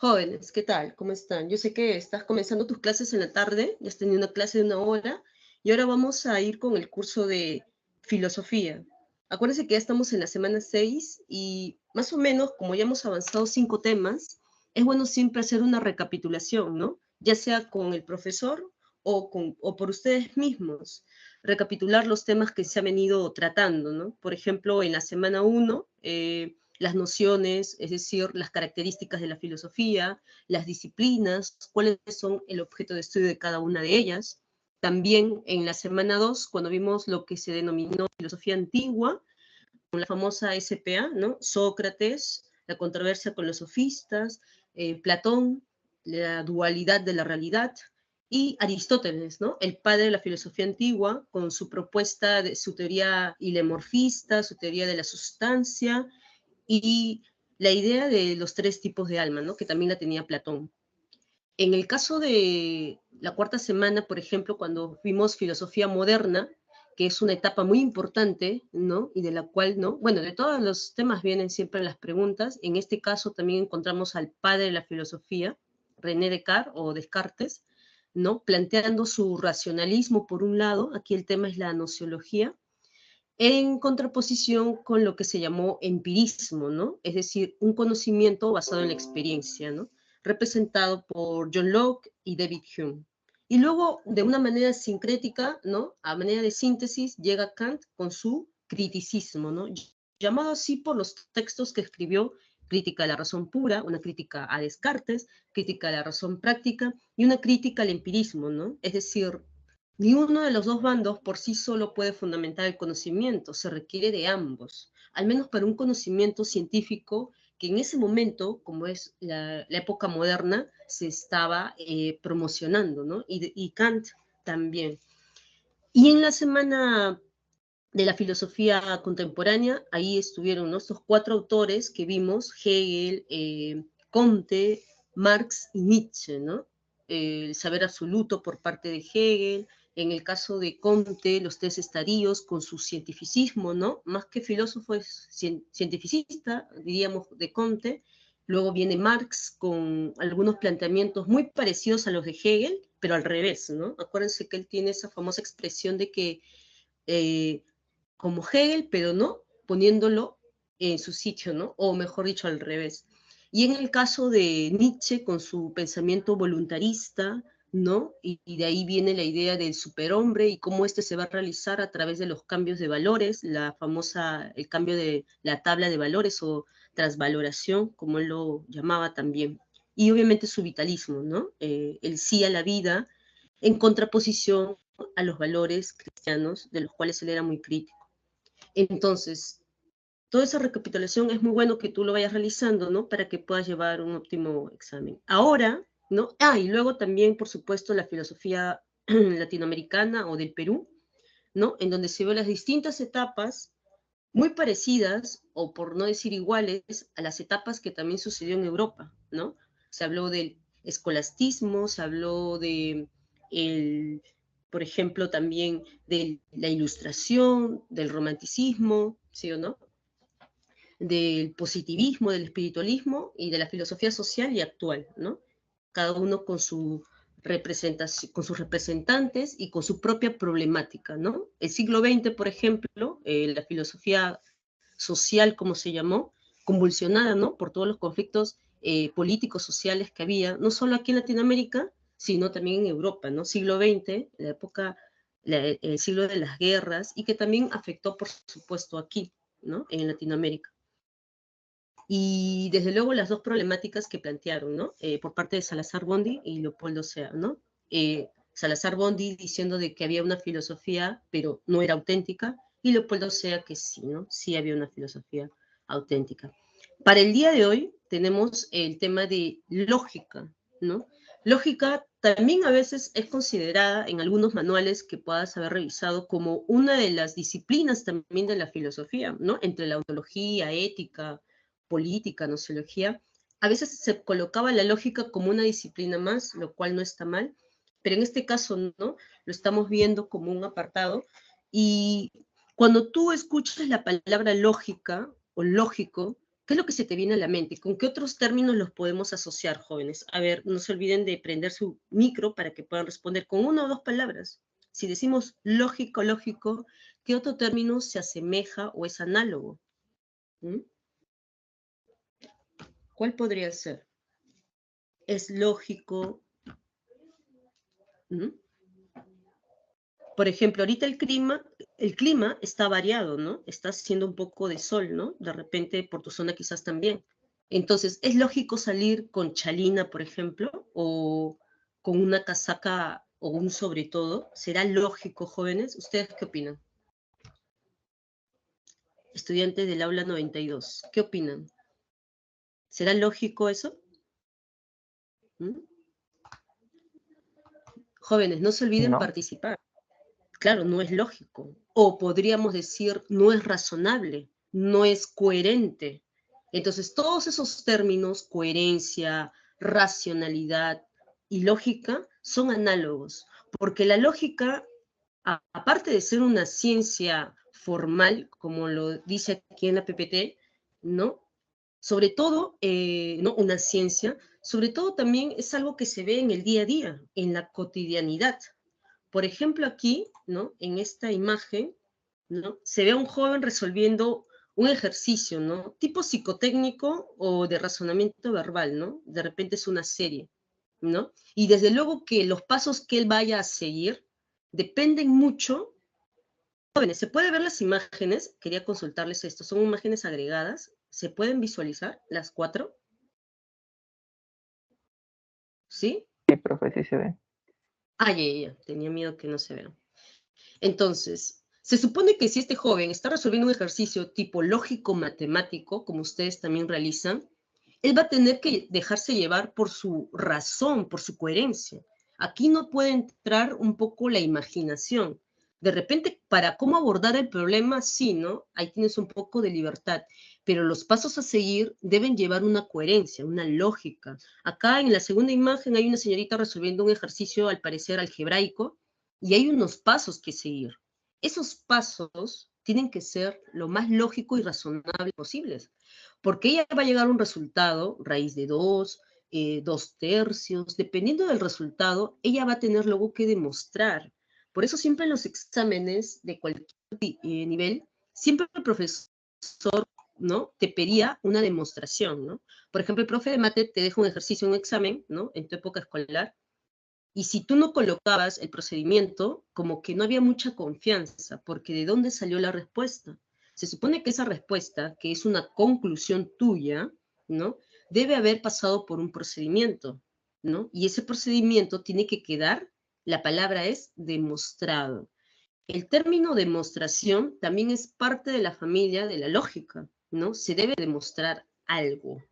Jóvenes, ¿qué tal? ¿Cómo están? Yo sé que estás comenzando tus clases en la tarde, ya has tenido una clase de 1 hora, y ahora vamos a ir con el curso de filosofía. Acuérdense que ya estamos en la semana 6 y más o menos, como ya hemos avanzado 5 temas, es bueno siempre hacer una recapitulación, ¿no? Ya sea con el profesor o por ustedes mismos. Recapitular los temas que se han venido tratando, ¿no? Por ejemplo, en la semana 1, las nociones, es decir, las características de la filosofía, las disciplinas, cuáles son el objeto de estudio de cada una de ellas. También en la semana 2, cuando vimos lo que se denominó filosofía antigua, con la famosa SPA, ¿no? Sócrates, la controversia con los sofistas, Platón, la dualidad de la realidad, y Aristóteles, ¿no? El padre de la filosofía antigua, con su propuesta de su teoría hilemorfista, su teoría de la sustancia, y la idea de los 3 tipos de alma, ¿no? Que también la tenía Platón. En el caso de la cuarta semana, por ejemplo, cuando vimos filosofía moderna, que es una etapa muy importante, ¿no? Y de la cual, ¿no? Bueno, de todos los temas vienen siempre las preguntas. En este caso también encontramos al padre de la filosofía, René Descartes o Descartes, ¿no? Planteando su racionalismo por un lado, aquí el tema es la nociología, en contraposición con lo que se llamó empirismo, ¿no? Es decir, un conocimiento basado en la experiencia, ¿no? Representado por John Locke y David Hume. Y luego, de una manera sincrética, ¿no? A manera de síntesis, llega Kant con su criticismo, ¿no? Llamado así por los textos que escribió: Crítica a la razón pura, una crítica a Descartes, crítica a la razón práctica y una crítica al empirismo, ¿no? Es decir, ni uno de los dos bandos por sí solo puede fundamentar el conocimiento, se requiere de ambos, al menos para un conocimiento científico que en ese momento, como es la época moderna, se estaba promocionando, ¿no? Y Kant también. Y en la semana de la filosofía contemporánea, ahí estuvieron, ¿no? Estos 4 autores que vimos: Hegel, Comte, Marx y Nietzsche, ¿no? El saber absoluto por parte de Hegel, en el caso de Comte, los 3 estadios con su cientificismo, ¿no? Más que filósofo es cientificista, diríamos, de Comte. Luego viene Marx con algunos planteamientos muy parecidos a los de Hegel, pero al revés, ¿no? Acuérdense que él tiene esa famosa expresión de que eh, como Hegel, pero no poniéndolo en su sitio, ¿no? O mejor dicho, al revés. Y en el caso de Nietzsche, con su pensamiento voluntarista, ¿no? Y de ahí viene la idea del superhombre y cómo este se va a realizar a través de los cambios de valores, la famosa, el cambio de la tabla de valores o transvaloración, como él lo llamaba también. Y obviamente su vitalismo, ¿no? El sí a la vida, en contraposición a los valores cristianos, de los cuales él era muy crítico. Entonces, toda esa recapitulación es muy bueno que tú lo vayas realizando, ¿no? Para que puedas llevar un óptimo examen. Ahora, ¿no? Y luego también, por supuesto, la filosofía latinoamericana o del Perú, ¿no? En donde se ven las distintas etapas muy parecidas, o por no decir iguales, a las etapas que también sucedió en Europa, ¿no? Se habló del escolastismo, se habló de, el, por ejemplo, también de la ilustración, del romanticismo, ¿sí o no? Del positivismo, del espiritualismo y de la filosofía social y actual, ¿no? Cada uno con su representación, con sus representantes y con su propia problemática, ¿no? El siglo XX, por ejemplo, la filosofía social, como se llamó, convulsionada, ¿no? Por todos los conflictos políticos, sociales que había, no solo aquí en Latinoamérica, sino también en Europa, ¿no? Siglo XX, la época, el siglo de las guerras, y que también afectó, por supuesto, aquí, ¿no? En Latinoamérica. Y desde luego las dos problemáticas que plantearon, ¿no? Por parte de Salazar Bondi y Leopoldo Sea, ¿no? Salazar Bondi diciendo de que había una filosofía, pero no era auténtica, y Leopoldo Sea que sí, ¿no? Sí había una filosofía auténtica. Para el día de hoy tenemos el tema de lógica, ¿no? Lógica también a veces es considerada en algunos manuales que puedas haber revisado como una de las disciplinas también de la filosofía, ¿no? Entre la ontología, ética, política, nociología, a veces se colocaba la lógica como una disciplina más, lo cual no está mal, pero en este caso no, lo estamos viendo como un apartado. Y cuando tú escuchas la palabra lógica o lógico, ¿Qué es lo que se te viene a la mente? ¿Con qué otros términos los podemos asociar, jóvenes? A ver, no se olviden de prender su micro para que puedan responder con una o dos palabras. Si decimos lógico, lógico, ¿qué otro término se asemeja o es análogo? ¿Mm? ¿Cuál podría ser? ¿Es lógico? ¿Mm? Por ejemplo, ahorita el clima está variado, ¿no? Está haciendo un poco de sol, ¿no? De repente por tu zona quizás también. Entonces, ¿es lógico salir con chalina, por ejemplo, o con una casaca o un sobre todo? ¿Será lógico, jóvenes? ¿Ustedes qué opinan? Estudiantes del aula 92, ¿qué opinan? ¿Será lógico eso? ¿Mm? Jóvenes, no se olviden No, participar. Claro, no es lógico. O podríamos decir, no es razonable, no es coherente. Entonces, todos esos términos, coherencia, racionalidad y lógica, son análogos, porque la lógica, aparte de ser una ciencia formal, como lo dice aquí en la PPT, ¿no? Sobre todo, ¿no? Una ciencia, sobre todo también es algo que se ve en el día a día, en la cotidianidad. Por ejemplo, aquí, ¿no? En esta imagen, ¿no? Se ve a un joven resolviendo un ejercicio, ¿no? Tipo psicotécnico o de razonamiento verbal, ¿no? De repente es una serie, ¿no? Y desde luego que los pasos que él vaya a seguir dependen mucho. Jóvenes, ¿se puede ver las imágenes? Quería consultarles esto. Son imágenes agregadas. ¿Se pueden visualizar las cuatro? ¿Sí? sí, profe, sí se ve. Ah, ya. Tenía miedo que no se vean. Entonces, se supone que si este joven está resolviendo un ejercicio tipo lógico matemático, como ustedes también realizan, él va a tener que dejarse llevar por su razón, por su coherencia. Aquí no puede entrar un poco la imaginación. De repente, para cómo abordar el problema, sí, ¿no? Ahí tienes un poco de libertad, pero los pasos a seguir deben llevar una coherencia, una lógica. Acá en la segunda imagen hay una señorita resolviendo un ejercicio, al parecer algebraico, y hay unos pasos que seguir. Esos pasos tienen que ser lo más lógico y razonable posibles, porque ella va a llegar a un resultado, raíz de 2, 2 tercios, dependiendo del resultado, ella va a tener luego que demostrar. Por eso siempre en los exámenes de cualquier nivel, siempre el profesor, ¿no? Te pedía una demostración, ¿no? Por ejemplo, el profe de mate te deja un ejercicio, un examen, ¿no? En tu época escolar, y si tú no colocabas el procedimiento, como que no había mucha confianza, porque ¿de dónde salió la respuesta? Se supone que esa respuesta, que es una conclusión tuya, ¿no? Debe haber pasado por un procedimiento, ¿no? Y ese procedimiento tiene que quedar, la palabra es demostrado. El término demostración también es parte de la familia de la lógica, ¿no? Se debe demostrar algo,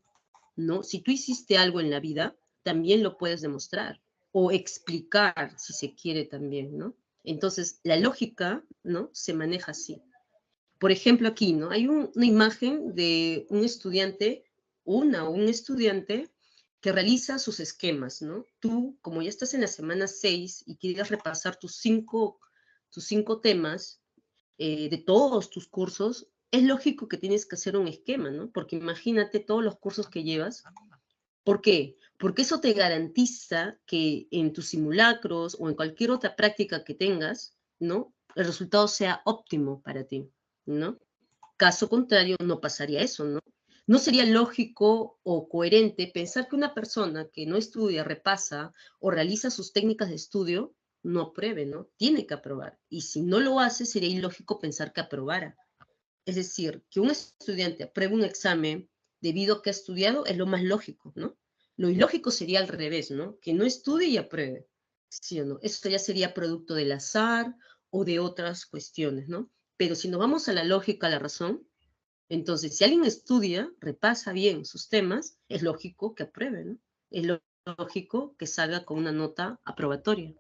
¿no? Si tú hiciste algo en la vida, también lo puedes demostrar o explicar, si se quiere también, ¿no? Entonces, la lógica, ¿no? Se maneja así. Por ejemplo, aquí, ¿no? Hay una imagen de un estudiante, una o un estudiante que realiza sus esquemas, ¿no? Tú, como ya estás en la semana 6 y quieres repasar tus cinco temas, de todos tus cursos, es lógico que tienes que hacer un esquema, ¿no? Porque imagínate todos los cursos que llevas. ¿Por qué? Porque eso te garantiza que en tus simulacros o en cualquier otra práctica que tengas, ¿no? El resultado sea óptimo para ti, ¿no? Caso contrario, no pasaría eso, ¿no? No sería lógico o coherente pensar que una persona que no estudia, repasa o realiza sus técnicas de estudio no apruebe, ¿no? Tiene que aprobar. Y si no lo hace, sería ilógico pensar que aprobara. Es decir, que un estudiante apruebe un examen debido a que ha estudiado es lo más lógico, ¿no? Lo ilógico sería al revés, ¿no? Que no estudie y apruebe, ¿sí o no? Eso ya sería producto del azar o de otras cuestiones, ¿no? Pero si nos vamos a la lógica, a la razón, entonces si alguien estudia, repasa bien sus temas, es lógico que apruebe, ¿no? Es lógico que salga con una nota aprobatoria.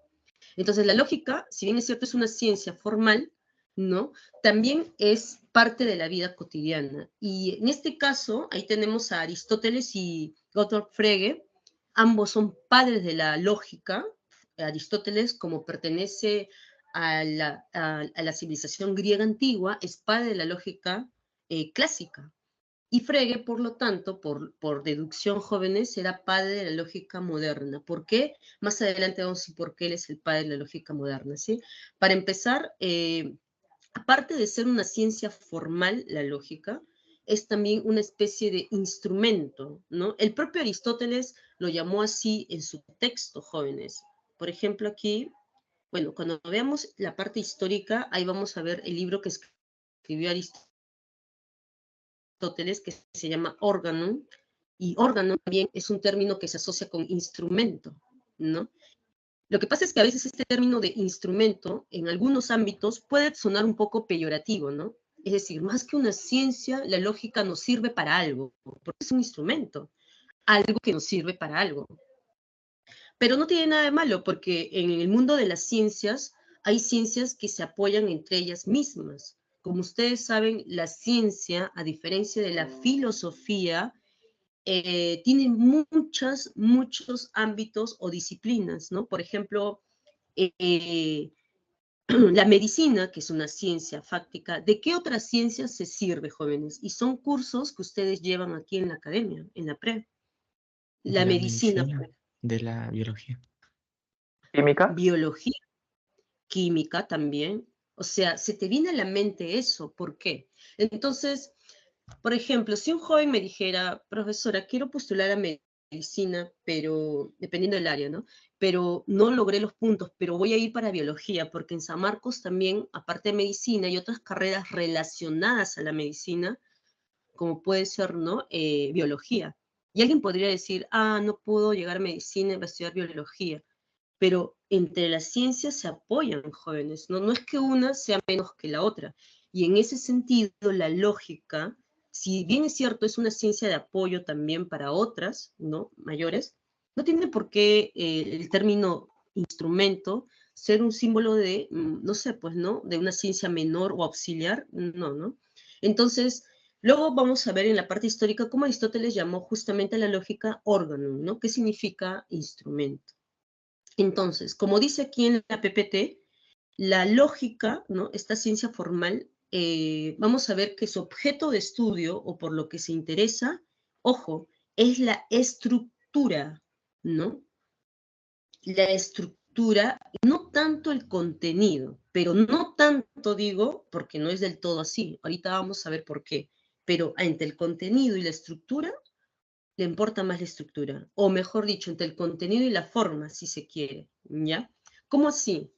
Entonces, la lógica, si bien es cierto, es una ciencia formal, ¿no? También es parte de la vida cotidiana. Y en este caso, ahí tenemos a Aristóteles y Gottlob Frege, ambos son padres de la lógica. Aristóteles, como pertenece a la civilización griega antigua, es padre de la lógica clásica. Y Frege, por lo tanto, por deducción, jóvenes, será padre de la lógica moderna. ¿Por qué? Más adelante vamos a decir por qué él es el padre de la lógica moderna, ¿sí? Para empezar, aparte de ser una ciencia formal, la lógica, es también una especie de instrumento, ¿no? El propio Aristóteles lo llamó así en su texto, jóvenes. Por ejemplo, aquí, bueno, cuando veamos la parte histórica, ahí vamos a ver el libro que escribió Aristóteles, que se llama Organum, y órgano también es un término que se asocia con instrumento, ¿no? Lo que pasa es que a veces este término de instrumento, en algunos ámbitos, puede sonar un poco peyorativo, ¿no? Es decir, más que una ciencia, la lógica nos sirve para algo, porque es un instrumento, algo que nos sirve para algo. Pero no tiene nada de malo, porque en el mundo de las ciencias hay ciencias que se apoyan entre ellas mismas. Como ustedes saben, la ciencia, a diferencia de la filosofía, tiene muchos ámbitos o disciplinas, ¿no? Por ejemplo, eh, la medicina, que es una ciencia fáctica, ¿de qué otras ciencias se sirve, jóvenes? Y son cursos que ustedes llevan aquí en la academia, en la PRE. De La la medicina, medicina, de la biología. ¿Química? biología, química también. O sea, se te viene a la mente eso. ¿Por qué? Entonces, por ejemplo, si un joven me dijera, profesora, quiero postular a medicina, pero dependiendo del área, ¿no? Pero no logré los puntos, pero voy a ir para biología, porque en San Marcos también, aparte de medicina, hay otras carreras relacionadas a la medicina, como puede ser, ¿no? Biología. Y alguien podría decir, ah, no puedo llegar a medicina y voy a estudiar biología. Pero entre las ciencias se apoyan, jóvenes, ¿no? No es que una sea menos que la otra. Y en ese sentido, la lógica, si bien es cierto, es una ciencia de apoyo también para otras, ¿no? Mayores, no tiene por qué el término instrumento ser un símbolo de, no sé, pues, ¿no? De una ciencia menor o auxiliar, no, ¿no? Entonces, luego vamos a ver en la parte histórica cómo Aristóteles llamó justamente a la lógica órgano, ¿no? ¿Qué significa instrumento? Entonces, como dice aquí en la PPT, la lógica, ¿no? Esta ciencia formal, vamos a ver que su objeto de estudio o por lo que se interesa, ojo, es la estructura, ¿no? La estructura, no tanto el contenido, pero no tanto digo, porque no es del todo así. Ahorita vamos a ver por qué. Pero entre el contenido y la estructura, le importa más la estructura, o mejor dicho, entre el contenido y la forma, si se quiere, ¿ya? ¿Cómo así?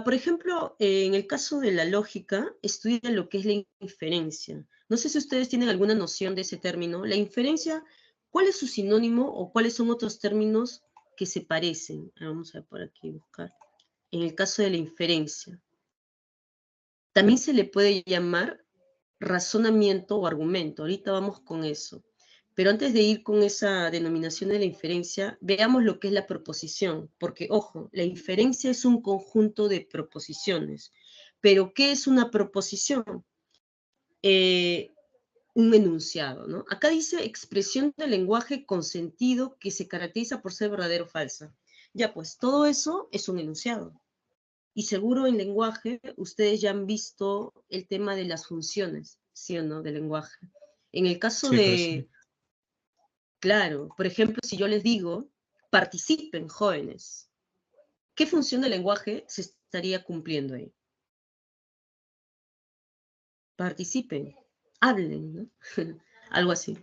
Por ejemplo, en el caso de la lógica, estudia lo que es la inferencia. No sé si ustedes tienen alguna noción de ese término. La inferencia, ¿cuál es su sinónimo o cuáles son otros términos que se parecen? Vamos a ver por aquí, buscar. En el caso de la inferencia, también se le puede llamar razonamiento o argumento. Ahorita vamos con eso. Pero antes de ir con esa denominación de la inferencia, veamos lo que es la proposición, porque, ojo, la inferencia es un conjunto de proposiciones. Pero, ¿qué es una proposición? Eh, un enunciado, ¿no? Acá dice expresión del lenguaje con sentido que se caracteriza por ser verdadero o falsa. Ya, pues, todo eso es un enunciado. Y seguro en lenguaje ustedes ya han visto el tema de las funciones, ¿sí o no? Del lenguaje. En el caso Sí, profesor. de, claro, por ejemplo, si yo les digo, participen, jóvenes, ¿qué función del lenguaje se estaría cumpliendo ahí? Participen, hablen, ¿no? Algo así.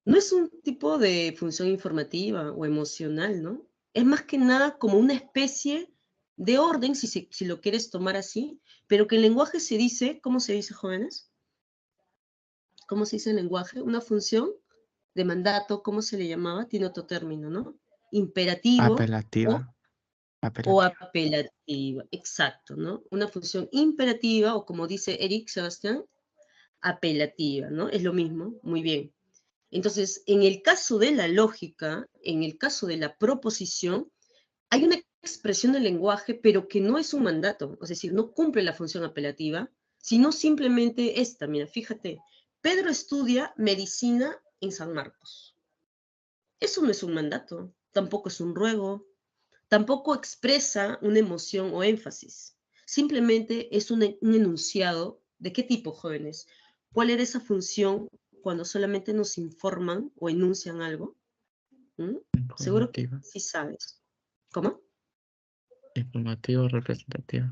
No es un tipo de función informativa o emocional, ¿no? Es más que nada como una especie de orden, si lo quieres tomar así, pero que en lenguaje se dice, ¿cómo se dice, jóvenes? ¿Cómo se dice en lenguaje? Una función de mandato, ¿cómo se le llamaba? Tiene otro término, ¿no? Imperativo Apelativa. o Apelativa. apelativa, exacto, ¿no? Una función imperativa o como dice Eric Sebastián, apelativa, ¿no? Es lo mismo, muy bien. Entonces, en el caso de la lógica, en el caso de la proposición, hay una expresión del lenguaje, pero que no es un mandato, es decir, no cumple la función apelativa, sino simplemente esta. Mira, fíjate, Pedro estudia medicina en San Marcos. Eso no es un mandato, tampoco es un ruego, tampoco expresa una emoción o énfasis. Simplemente es un enunciado. ¿De qué tipo, jóvenes? ¿Cuál era esa función cuando solamente nos informan o enuncian algo? Seguro que Informativa. sí sabes. ¿Cómo? Informativo, representativo.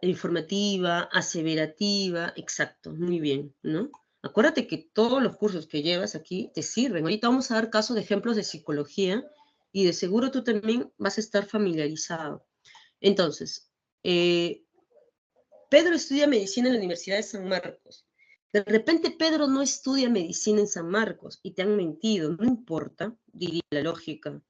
Informativa, aseverativa, exacto, muy bien, ¿no? Acuérdate que todos los cursos que llevas aquí te sirven. Ahorita vamos a dar casos de ejemplos de psicología y de seguro tú también vas a estar familiarizado. Entonces, Pedro estudia medicina en la Universidad de San Marcos. De repente Pedro no estudia medicina en San Marcos y te han mentido, no importa, diría la lógica.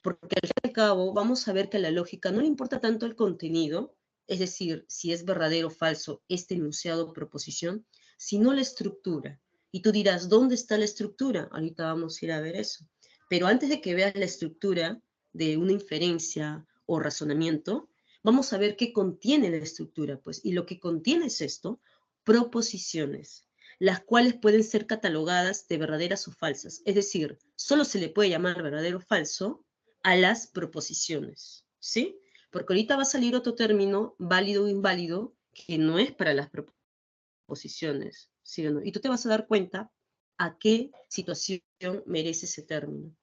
Porque al fin y al cabo vamos a ver que a la lógica no le importa tanto el contenido, es decir, si es verdadero o falso este enunciado o proposición, sino la estructura. Y tú dirás, ¿dónde está la estructura? Ahorita vamos a ir a ver eso. Pero antes de que veas la estructura de una inferencia o razonamiento, vamos a ver qué contiene la estructura, pues. Y lo que contiene es esto, proposiciones, las cuales pueden ser catalogadas de verdaderas o falsas. Es decir, solo se le puede llamar verdadero o falso a las proposiciones, ¿sí? Porque ahorita va a salir otro término, válido o inválido, que no es para las proposiciones, ¿sí o no? Y tú te vas a dar cuenta a qué situación merece ese término.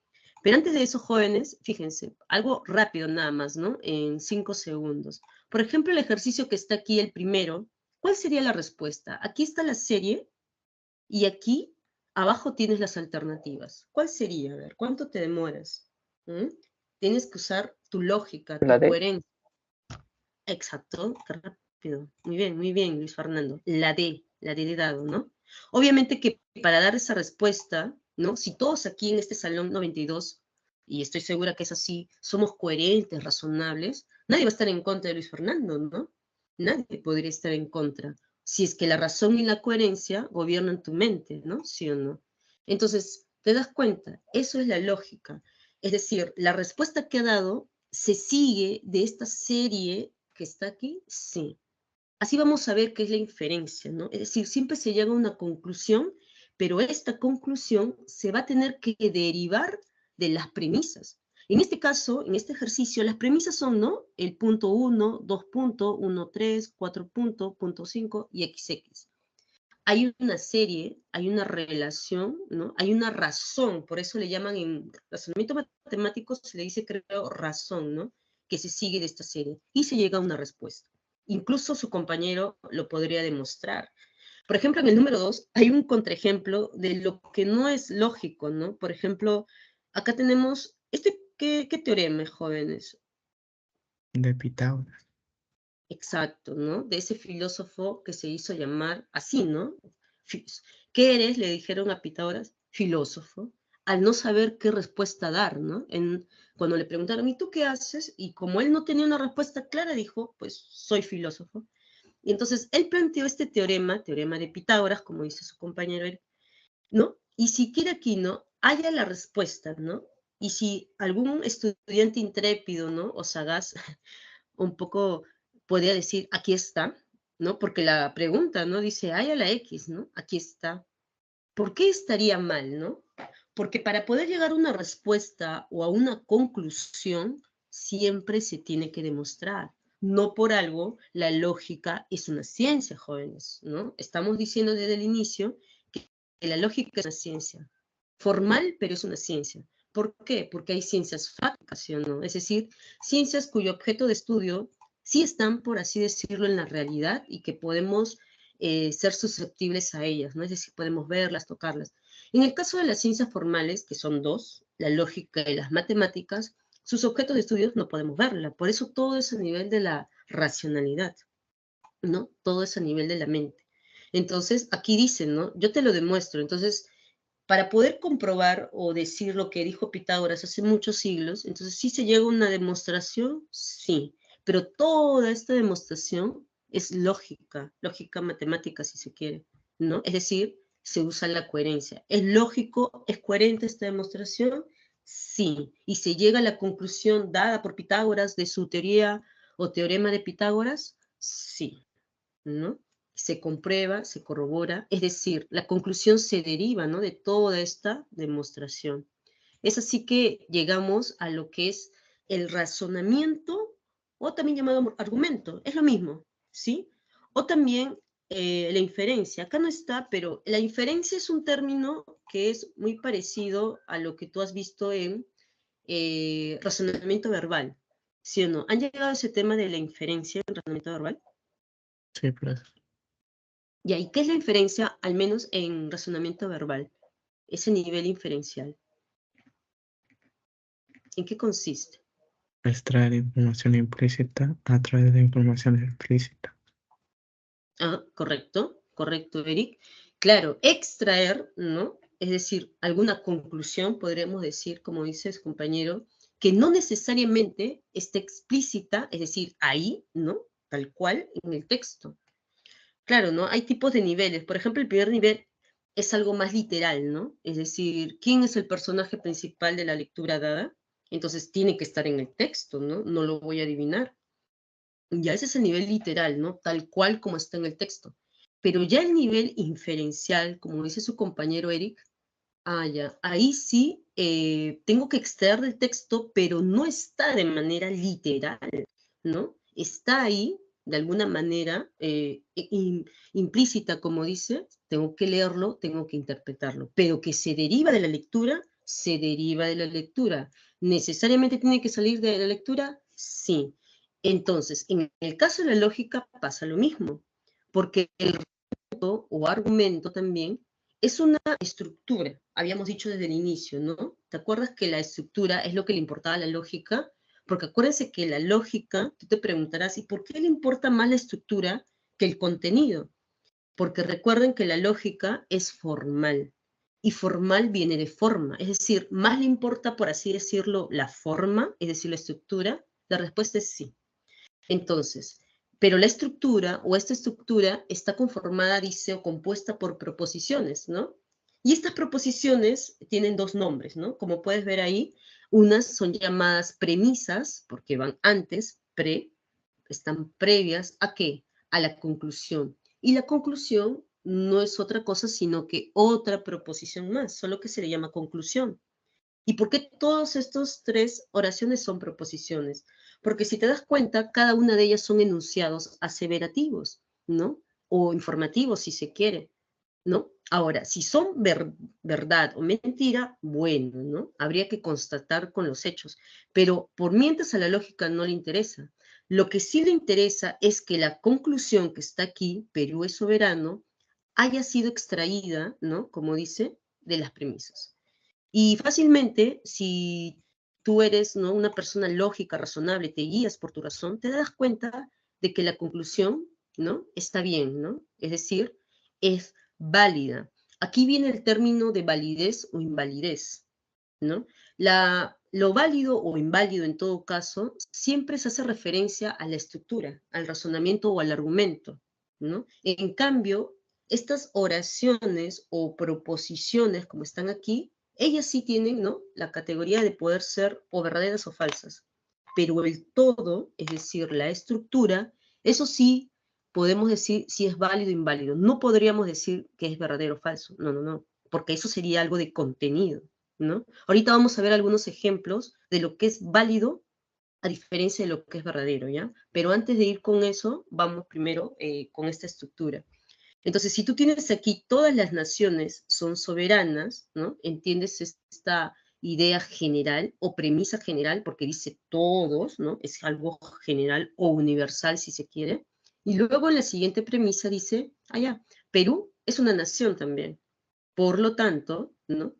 Pero antes de eso, jóvenes, fíjense, algo rápido nada más, ¿no? En 5 segundos. Por ejemplo, el ejercicio que está aquí, el primero, ¿cuál sería la respuesta? Aquí está la serie y aquí abajo tienes las alternativas. ¿Cuál sería? A ver, ¿cuánto te demoras? ¿Mm? Tienes que usar tu lógica, La tu D. coherencia. Exacto, qué rápido. Muy bien, Luis Fernando. La D de dado, ¿no? Obviamente que para dar esa respuesta, ¿no? Si todos aquí en este salón 92, y estoy segura que es así, somos coherentes, razonables, nadie va a estar en contra de Luis Fernando, ¿no? Nadie podría estar en contra. Si es que la razón y la coherencia gobiernan tu mente, ¿no? ¿Sí o no? Entonces, te das cuenta, eso es la lógica. Es decir, la respuesta que ha dado se sigue de esta serie que está aquí, sí. Así vamos a ver qué es la inferencia, ¿no? Es decir, siempre se llega a una conclusión, pero esta conclusión se va a tener que derivar de las premisas. En este caso, en este ejercicio, las premisas son, ¿no? El punto 1, 2 puntos, 1, 3, 4 puntos, punto 5 y XX. Hay una serie, hay una relación, ¿no? Hay una razón, por eso le llaman en razonamiento matemático, se le dice, creo, razón, ¿no? Que se sigue de esta serie y se llega a una respuesta. Incluso su compañero lo podría demostrar. Por ejemplo, en el número 2 hay un contraejemplo de lo que no es lógico, ¿no? Por ejemplo, acá tenemos, ¿qué teorema, jóvenes? De Pitágoras. Exacto, ¿no? De ese filósofo que se hizo llamar así, ¿no? ¿Qué eres? Le dijeron a Pitágoras, filósofo, al no saber qué respuesta dar, ¿no? Cuando le preguntaron, ¿y tú qué haces? Y como él no tenía una respuesta clara, dijo, pues soy filósofo. Y entonces él planteó este teorema, teorema de Pitágoras, como dice su compañero, ¿no? Y si quiere aquí, ¿no? Haya la respuesta, ¿no? Y si algún estudiante intrépido, ¿no? O sagaz, un poco podría decir, aquí está, ¿no? Porque la pregunta, ¿no? Dice, hay a la X, ¿no? Aquí está. ¿Por qué estaría mal, no? Porque para poder llegar a una respuesta o a una conclusión, siempre se tiene que demostrar. No por algo, la lógica es una ciencia, jóvenes, ¿no? Estamos diciendo desde el inicio que la lógica es una ciencia. Formal, pero es una ciencia. ¿Por qué? Porque hay ciencias fácticas, ¿sí o no? Es decir, ciencias cuyo objeto de estudio sí están, por así decirlo, en la realidad y que podemos ser susceptibles a ellas, ¿no? Es decir, podemos verlas, tocarlas. En el caso de las ciencias formales, que son dos, la lógica y las matemáticas, sus objetos de estudio no podemos verla. Por eso todo es a nivel de la racionalidad, ¿no? Todo es a nivel de la mente. Entonces, aquí dicen, ¿no? Yo te lo demuestro. Entonces, para poder comprobar o decir lo que dijo Pitágoras hace muchos siglos, entonces sí se llega a una demostración, sí, pero toda esta demostración es lógica, lógica matemática si se quiere, ¿no? Es decir, se usa la coherencia. ¿Es lógico, es coherente esta demostración? Sí. ¿Y se llega a la conclusión dada por Pitágoras de su teoría o teorema de Pitágoras? Sí, ¿no? Se comprueba, se corrobora, es decir, la conclusión se deriva, ¿no? De toda esta demostración. Es así que llegamos a lo que es el razonamiento, o también llamado argumento, es lo mismo, ¿sí? O también la inferencia. Acá no está, pero la inferencia es un término que es muy parecido a lo que tú has visto en razonamiento verbal, ¿sí o no? ¿Han llegado a ese tema de la inferencia en razonamiento verbal? Sí, profesor. ¿Y qué es la inferencia, al menos en razonamiento verbal? Ese nivel inferencial. ¿En qué consiste? Extraer información implícita a través de información explícita. Ah, correcto, correcto, Eric. Claro, extraer, ¿no? Es decir, alguna conclusión, podríamos decir, como dices, compañero, que no necesariamente esté explícita, es decir, ahí, ¿no? Tal cual en el texto. Claro, ¿no? Hay tipos de niveles. Por ejemplo, el primer nivel es algo más literal, ¿no? Es decir, ¿quién es el personaje principal de la lectura dada? Entonces tiene que estar en el texto, ¿no? No lo voy a adivinar. Ya ese es el nivel literal, ¿no? Tal cual como está en el texto. Pero ya el nivel inferencial, como dice su compañero Eric, ya, ahí sí tengo que extraer del texto, pero no está de manera literal, ¿no? Está ahí, de alguna manera, implícita, como dice, tengo que leerlo, tengo que interpretarlo, pero que se deriva de la lectura, se deriva de la lectura. ¿Necesariamente tiene que salir de la lectura? Sí. Entonces, en el caso de la lógica pasa lo mismo, porque el o argumento también es una estructura, habíamos dicho desde el inicio, ¿no? ¿Te acuerdas que la estructura es lo que le importaba a la lógica? Porque acuérdense que la lógica, tú te preguntarás, ¿y por qué le importa más la estructura que el contenido? Porque recuerden que la lógica es formal, y formal viene de forma, es decir, más le importa, por así decirlo, la forma, es decir, la estructura. La respuesta es sí. Entonces, pero la estructura o esta estructura está conformada, dice, o compuesta por proposiciones, ¿no? Y estas proposiciones tienen dos nombres, ¿no? Como puedes ver ahí, unas son llamadas premisas, porque van antes, están previas ¿a qué? A la conclusión. Y la conclusión no es otra cosa sino que otra proposición más, solo que se le llama conclusión. ¿Y por qué todas estas tres oraciones son proposiciones? Porque si te das cuenta, cada una de ellas son enunciados aseverativos, ¿no? O informativos, si se quiere, ¿no? Ahora, si son verdad o mentira, bueno, ¿no? Habría que constatar con los hechos. Pero por mientras a la lógica no le interesa. Lo que sí le interesa es que la conclusión que está aquí, Perú es soberano, haya sido extraída, ¿no? Como dice, de las premisas. Y fácilmente, si tú eres, ¿no?, una persona lógica, razonable, te guías por tu razón, te das cuenta de que la conclusión, ¿no?, está bien, ¿no? Es decir, es válida. Aquí viene el término de validez o invalidez, ¿no? Lo válido o inválido en todo caso siempre se hace referencia a la estructura, al razonamiento o al argumento, ¿no? En cambio, estas oraciones o proposiciones, como están aquí, ellas sí tienen, ¿no?, la categoría de poder ser o verdaderas o falsas. Pero el todo, es decir, la estructura, eso sí podemos decir si es válido o inválido. No podríamos decir que es verdadero o falso. No, no, no. Porque eso sería algo de contenido, ¿no? Ahorita vamos a ver algunos ejemplos de lo que es válido a diferencia de lo que es verdadero, ¿ya? Pero antes de ir con eso, vamos primero con esta estructura. Entonces, si tú tienes aquí todas las naciones son soberanas, ¿no? Entiendes esta idea general o premisa general, porque dice todos, ¿no? Es algo general o universal, si se quiere. Y luego en la siguiente premisa dice, Perú es una nación también. Por lo tanto, ¿no?,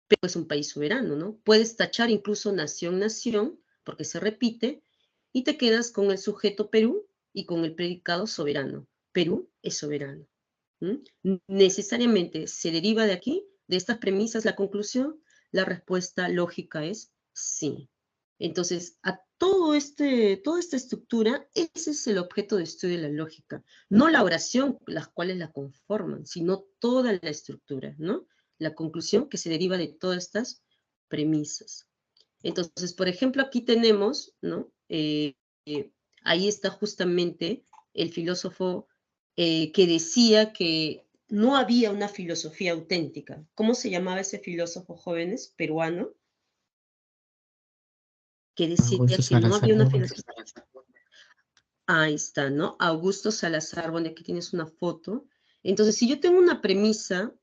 Perú es un país soberano, ¿no? Puedes tachar incluso nación, nación, porque se repite, y te quedas con el sujeto Perú y con el predicado soberano. Perú es soberano. ¿Necesariamente se deriva de aquí, de estas premisas, la conclusión? La respuesta lógica es sí. Entonces, a toda esta estructura, ese es el objeto de estudio de la lógica. No la oración, las cuales la conforman, sino toda la estructura, ¿no? La conclusión que se deriva de todas estas premisas. Entonces, por ejemplo, aquí tenemos, ¿no? Ahí está justamente el filósofo que decía que no había una filosofía auténtica. ¿Cómo se llamaba ese filósofo, jóvenes, peruano? Que decía Augusto que no Salazar había una Gómez. filosofía. Ahí está, ¿no? Augusto Salazar, bueno, aquí tienes una foto. Entonces, si yo tengo una premisa,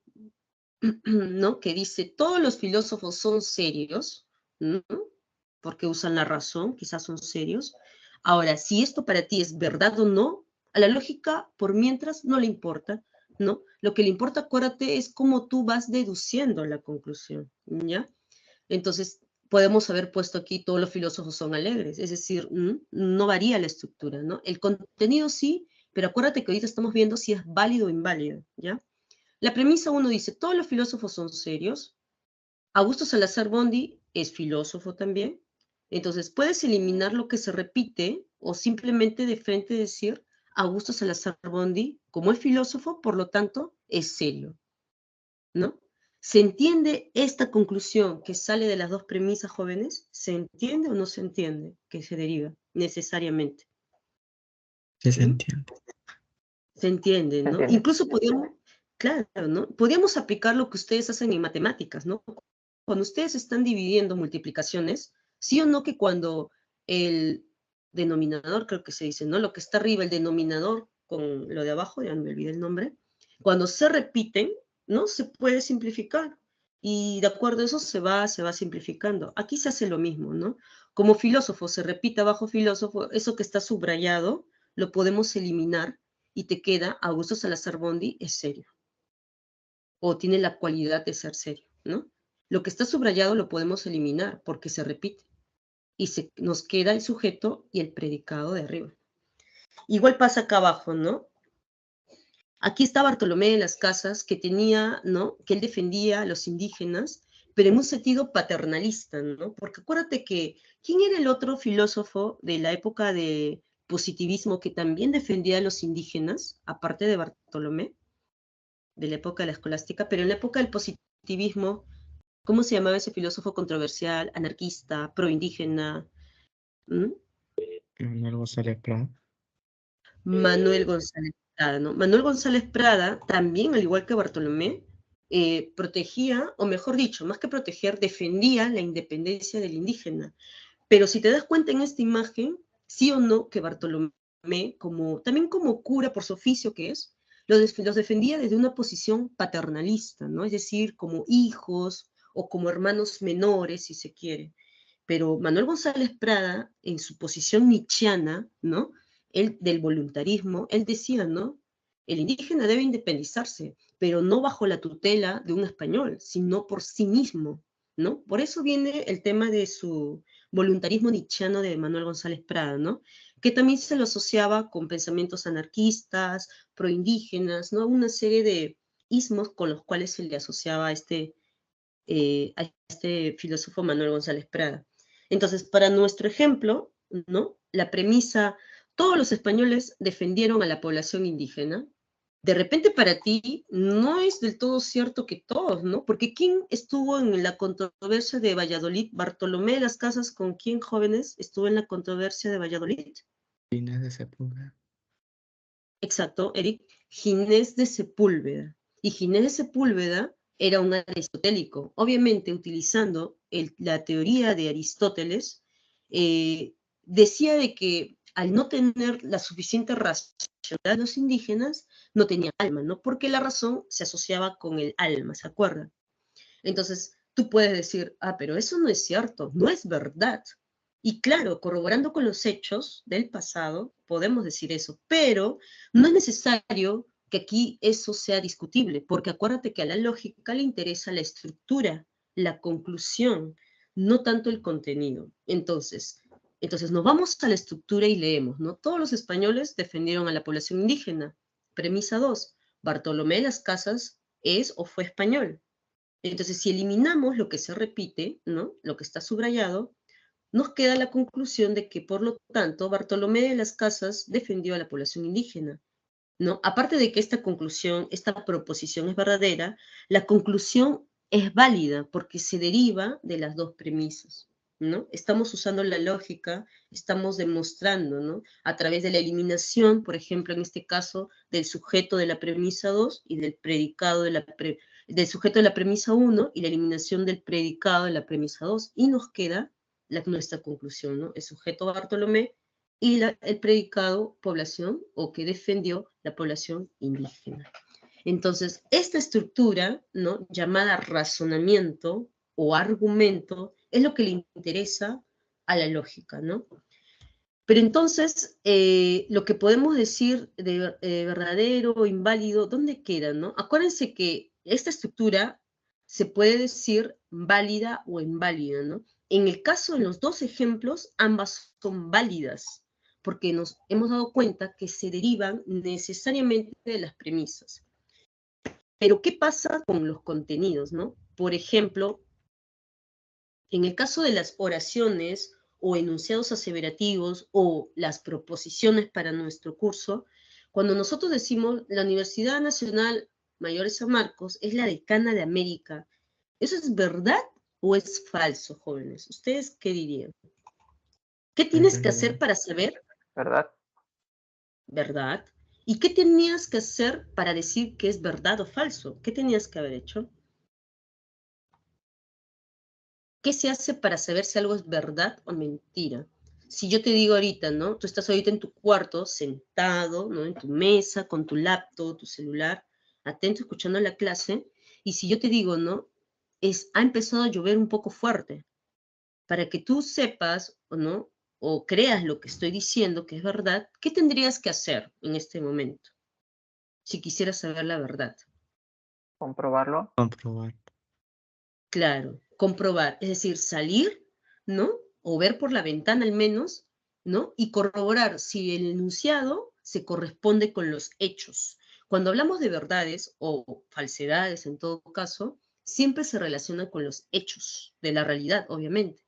¿no? Que dice, todos los filósofos son serios, ¿no? Porque usan la razón, quizás son serios. Ahora, si esto para ti es verdad o no, a la lógica, por mientras, no le importa, ¿no? Lo que le importa, acuérdate, es cómo tú vas deduciendo la conclusión, ¿ya? Entonces, podemos haber puesto aquí todos los filósofos son alegres, es decir, no varía la estructura, ¿no? El contenido sí, pero acuérdate que ahorita estamos viendo si es válido o inválido, ¿ya? La premisa uno dice, todos los filósofos son serios. Augusto Salazar Bondy es filósofo también. Entonces, puedes eliminar lo que se repite o simplemente de frente decir, Augusto Salazar Bondy, como es filósofo, por lo tanto, es serio, ¿no? ¿Se entiende esta conclusión que sale de las dos premisas, jóvenes? ¿Se entiende o no se entiende que se deriva necesariamente? Sí se ¿Mm? entiende. Se entiende, ¿Se ¿no? entiende? Incluso podríamos, claro, ¿no? Podríamos aplicar lo que ustedes hacen en matemáticas, ¿no? Cuando ustedes están dividiendo multiplicaciones, sí o no que cuando el denominador, creo que se dice, ¿no? Lo que está arriba, el denominador con lo de abajo, ya me olvidé el nombre, cuando se repiten, ¿no? Se puede simplificar. Y de acuerdo a eso se va simplificando. Aquí se hace lo mismo, ¿no? Como filósofo se repite abajo filósofo, eso que está subrayado lo podemos eliminar y te queda Augusto Salazar Bondy es serio o tiene la cualidad de ser serio, ¿no? Lo que está subrayado lo podemos eliminar porque se repite y nos queda el sujeto y el predicado de arriba. Igual pasa acá abajo, ¿no? Aquí está Bartolomé de las Casas que tenía, ¿no? Que él defendía a los indígenas, pero en un sentido paternalista, ¿no? Porque acuérdate que, ¿quién era el otro filósofo de la época de positivismo que también defendía a los indígenas, aparte de Bartolomé? De la época de la escolástica, pero en la época del positivismo, ¿cómo se llamaba ese filósofo controversial, anarquista, proindígena? ¿Mm? Manuel González Prada. Manuel González Prada, ¿no? Manuel González Prada también, al igual que Bartolomé, protegía, o mejor dicho, más que proteger, defendía la independencia del indígena. Pero si te das cuenta en esta imagen, sí o no que Bartolomé, también como cura por su oficio que es, los defendía desde una posición paternalista, ¿no? Es decir, como hijos o como hermanos menores, si se quiere. Pero Manuel González Prada, en su posición nietzscheana, ¿no? Él, del voluntarismo, él decía, ¿no? El indígena debe independizarse, pero no bajo la tutela de un español, sino por sí mismo, ¿no? Por eso viene el tema de su voluntarismo nietzscheano de Manuel González Prada, ¿no? Que también se lo asociaba con pensamientos anarquistas, proindígenas, ¿no? Una serie de ismos con los cuales se le asociaba a este filósofo Manuel González Prada. Entonces, para nuestro ejemplo, ¿no? La premisa, todos los españoles defendieron a la población indígena. De repente para ti no es del todo cierto que todos, ¿no? Porque ¿quién estuvo en la controversia de Valladolid? Bartolomé de las Casas, ¿con quién, jóvenes, estuvo en la controversia de Valladolid? Inés de Sepúlveda. Exacto, Eric, Ginés de Sepúlveda. Y Ginés de Sepúlveda era un aristotélico, obviamente utilizando la teoría de Aristóteles, decía de que al no tener la suficiente racionalidad los indígenas, no tenían alma, ¿no? Porque la razón se asociaba con el alma, ¿se acuerdan? Entonces, tú puedes decir, pero eso no es cierto, no es verdad. Y claro, corroborando con los hechos del pasado, podemos decir eso, pero no es necesario que aquí eso sea discutible, porque acuérdate que a la lógica le interesa la estructura, la conclusión, no tanto el contenido. Entonces nos vamos a la estructura y leemos, ¿no? Todos los españoles defendieron a la población indígena. Premisa 2, Bartolomé de las Casas es o fue español. Entonces, si eliminamos lo que se repite, ¿no? Lo que está subrayado, nos queda la conclusión de que, por lo tanto, Bartolomé de las Casas defendió a la población indígena, ¿no? Aparte de que esta conclusión, esta proposición es verdadera, la conclusión es válida porque se deriva de las dos premisas, ¿no? Estamos usando la lógica, estamos demostrando, ¿no? A través de la eliminación, por ejemplo, en este caso, del sujeto de la premisa 2 y del predicado del sujeto de la premisa 1 y la eliminación del predicado de la premisa 2, y nos queda nuestra conclusión, ¿no? El sujeto Bartolomé y el predicado población, o que defendió la población indígena. Entonces, esta estructura, ¿no?, llamada razonamiento o argumento, es lo que le interesa a la lógica, ¿no? Pero entonces, lo que podemos decir de verdadero o inválido, ¿dónde queda, no? Acuérdense que esta estructura se puede decir válida o inválida, ¿no? En el caso de los dos ejemplos, ambas son válidas, porque nos hemos dado cuenta que se derivan necesariamente de las premisas. Pero, ¿qué pasa con los contenidos, no? Por ejemplo, en el caso de las oraciones o enunciados aseverativos o las proposiciones para nuestro curso, cuando nosotros decimos la Universidad Nacional Mayor de San Marcos es la decana de América, ¿eso es verdad o es falso, jóvenes? ¿Ustedes qué dirían? ¿Qué tienes que hacer para saber? ¿Verdad? ¿Verdad? ¿Y qué tenías que hacer para decir que es verdad o falso? ¿Qué tenías que haber hecho? ¿Qué se hace para saber si algo es verdad o mentira? Si yo te digo ahorita, ¿no? Tú estás ahorita en tu cuarto, sentado, ¿no? En tu mesa, con tu laptop, tu celular, atento, escuchando la clase, y si yo te digo, ¿no? Ha empezado a llover un poco fuerte, para que tú sepas, ¿o no? O creas lo que estoy diciendo, que es verdad, ¿qué tendrías que hacer en este momento? Si quisieras saber la verdad. Comprobarlo. Comprobar. Claro, comprobar, es decir, salir, ¿no? O ver por la ventana al menos, ¿no? Y corroborar si el enunciado se corresponde con los hechos. Cuando hablamos de verdades o falsedades en todo caso, siempre se relaciona con los hechos de la realidad, obviamente.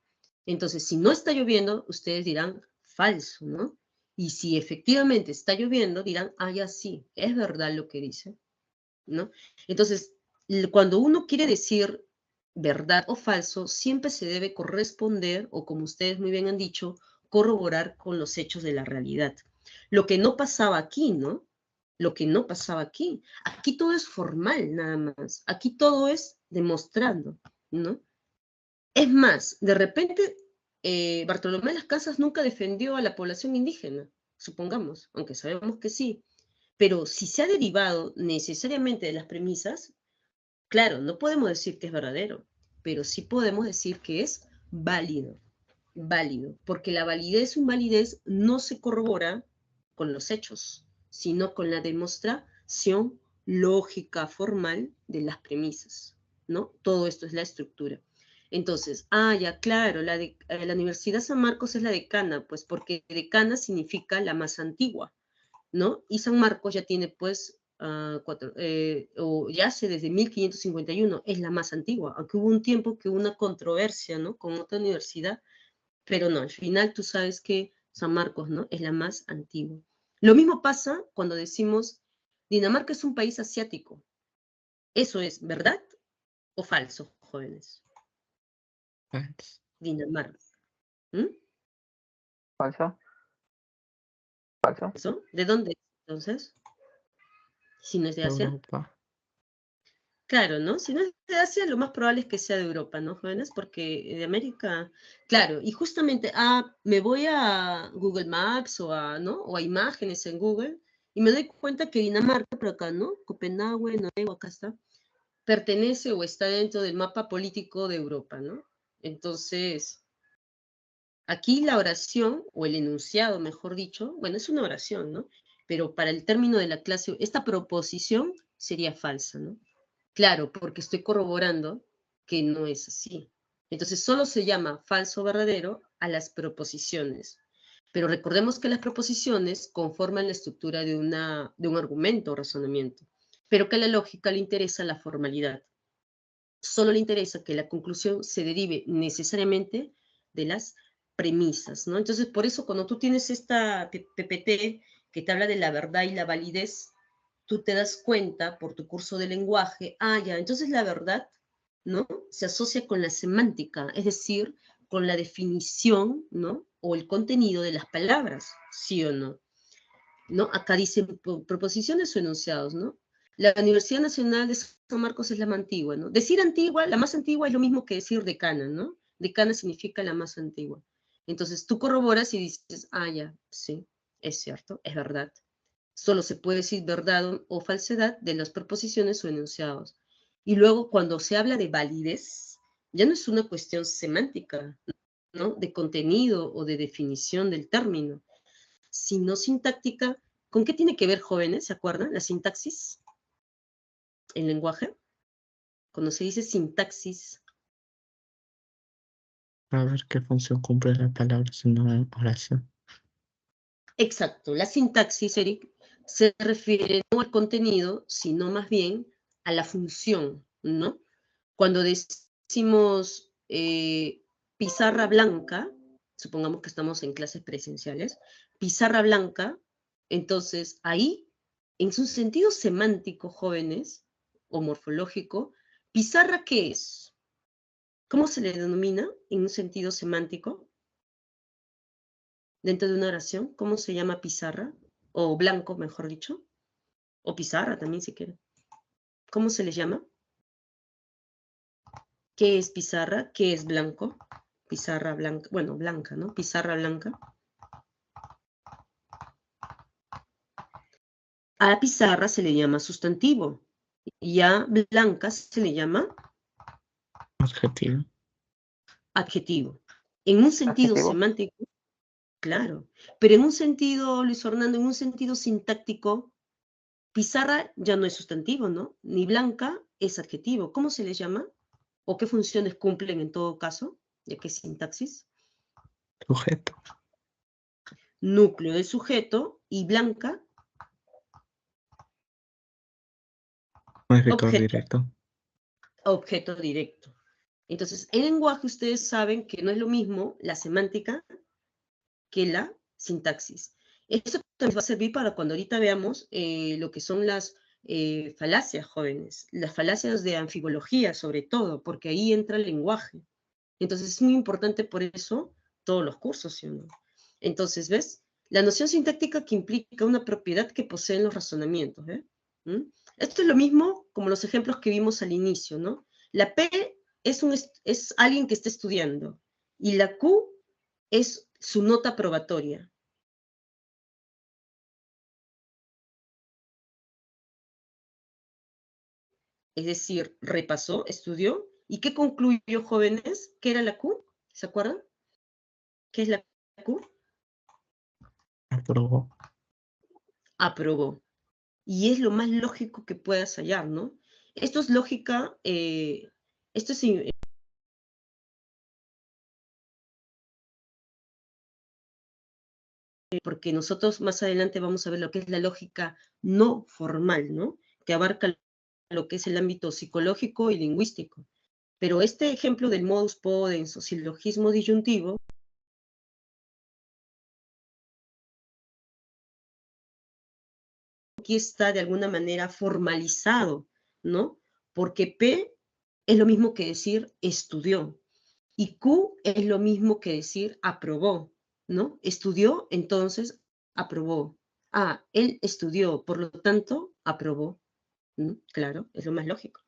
Entonces, si no está lloviendo, ustedes dirán falso, ¿no? Y si efectivamente está lloviendo, dirán, ah, ya sí, es verdad lo que dice, ¿no? Entonces, cuando uno quiere decir verdad o falso, siempre se debe corresponder, o como ustedes muy bien han dicho, corroborar con los hechos de la realidad. Lo que no pasaba aquí, ¿no? Lo que no pasaba aquí. Aquí todo es formal, nada más. Aquí todo es demostrando, ¿no? Es más, de repente, Bartolomé de las Casas nunca defendió a la población indígena, supongamos, aunque sabemos que sí. Pero si se ha derivado necesariamente de las premisas, claro, no podemos decir que es verdadero, pero sí podemos decir que es válido, válido, porque la validez o invalidez no se corrobora con los hechos, sino con la demostración lógica, formal de las premisas, ¿no? Todo esto es la estructura. Entonces, ya, claro, la Universidad San Marcos es la decana, pues porque decana significa la más antigua, ¿no? Y San Marcos ya tiene, pues, o ya hace desde 1551, es la más antigua, aunque hubo un tiempo que hubo una controversia, ¿no? Con otra universidad, pero no, al final tú sabes que San Marcos, ¿no? Es la más antigua. Lo mismo pasa cuando decimos Dinamarca es un país asiático. ¿Eso es verdad o falso, jóvenes? Falso. Dinamarca. ¿Mm? Falso. Falso. ¿Eso? ¿De dónde es, entonces? Si no es de Asia. Europa. Claro, ¿no? Si no es de Asia, lo más probable es que sea de Europa, ¿no, jóvenes? Porque de América, claro, y justamente, me voy a Google Maps o a, ¿no? O a imágenes en Google y me doy cuenta que Dinamarca, por acá, ¿no? Copenhague, Noruega, acá está, pertenece o está dentro del mapa político de Europa, ¿no? Entonces, aquí la oración, o el enunciado, mejor dicho, bueno, es una oración, ¿no? Pero para el término de la clase, esta proposición sería falsa, ¿no? Claro, porque estoy corroborando que no es así. Entonces, solo se llama falso o verdadero a las proposiciones. Pero recordemos que las proposiciones conforman la estructura de un argumento o razonamiento, pero que a la lógica le interesa la formalidad. Solo le interesa que la conclusión se derive necesariamente de las premisas, ¿no? Entonces, por eso cuando tú tienes esta PPT que te habla de la verdad y la validez, tú te das cuenta por tu curso de lenguaje, ya, entonces la verdad, ¿no? Se asocia con la semántica, es decir, con la definición, ¿no? O el contenido de las palabras, ¿sí o no? ¿No? Acá dicen proposiciones o enunciados, ¿no? La Universidad Nacional de San Marcos es la más antigua, ¿no? Decir antigua, la más antigua es lo mismo que decir decana, ¿no? Decana significa la más antigua. Entonces tú corroboras y dices, ah, ya, sí, es cierto, es verdad. Solo se puede decir verdad o falsedad de las proposiciones o enunciados. Y luego, cuando se habla de validez, ya no es una cuestión semántica, ¿no? De contenido o de definición del término, sino sintáctica. ¿Con qué tiene que ver, jóvenes? ¿Se acuerdan? La sintaxis, el lenguaje. Cuando se dice sintaxis, A ver qué función cumple la palabra en una oración. exacto, la sintaxis, Eric, se refiere no al contenido, sino más bien a la función, ¿no? Cuando decimos pizarra blanca, supongamos que estamos en clases presenciales, pizarra blanca, entonces ahí, en su sentido semántico, jóvenes, o morfológico, pizarra, ¿qué es? ¿Cómo se le denomina en un sentido semántico? Dentro de una oración, ¿cómo se llama pizarra? O blanco, mejor dicho. O pizarra también, si quieren. ¿Cómo se les llama? ¿Qué es pizarra? ¿Qué es blanco? Pizarra blanca, bueno, blanca, ¿no? Pizarra blanca. A la pizarra se le llama sustantivo y a blanca se le llama Adjetivo. adjetivo. En un sentido Adjetivo. semántico, claro, pero en un sentido, Luis Fernando, en un sentido sintáctico, pizarra ya no es sustantivo, ¿no? Ni blanca es adjetivo. ¿Cómo se les llama? ¿O qué funciones cumplen en todo caso? Ya que es sintaxis. Sujeto. Núcleo de sujeto y blanca, Modificador objeto, directo. objeto directo. Entonces, en lenguaje ustedes saben que no es lo mismo la semántica que la sintaxis. Esto también va a servir para cuando ahorita veamos lo que son las falacias, jóvenes, las falacias de anfibología sobre todo, porque ahí entra el lenguaje. Entonces es muy importante por eso todos los cursos, ¿sí o no? Entonces, ¿ves? La noción sintáctica que implica una propiedad que poseen los razonamientos, ¿eh? ¿Mm? Esto es lo mismo como los ejemplos que vimos al inicio, ¿no? La P es alguien que está estudiando y la Q es su nota probatoria. Es decir, repasó, estudió, ¿y qué concluyó, jóvenes? ¿Qué era la Q? ¿Se acuerdan? ¿Qué es la Q? Aprobó. Aprobó. Y es lo más lógico que puedas hallar, ¿no? Esto es lógica, esto es porque nosotros más adelante vamos a ver lo que es la lógica no formal, ¿no? Que abarca lo que es el ámbito psicológico y lingüístico. Pero este ejemplo del modus ponens o silogismo disyuntivo aquí está de alguna manera formalizado, ¿no? Porque P es lo mismo que decir estudió y Q es lo mismo que decir aprobó, ¿no? Estudió, entonces aprobó. Ah, él estudió, por lo tanto, aprobó. ¿No? Claro, es lo más lógico.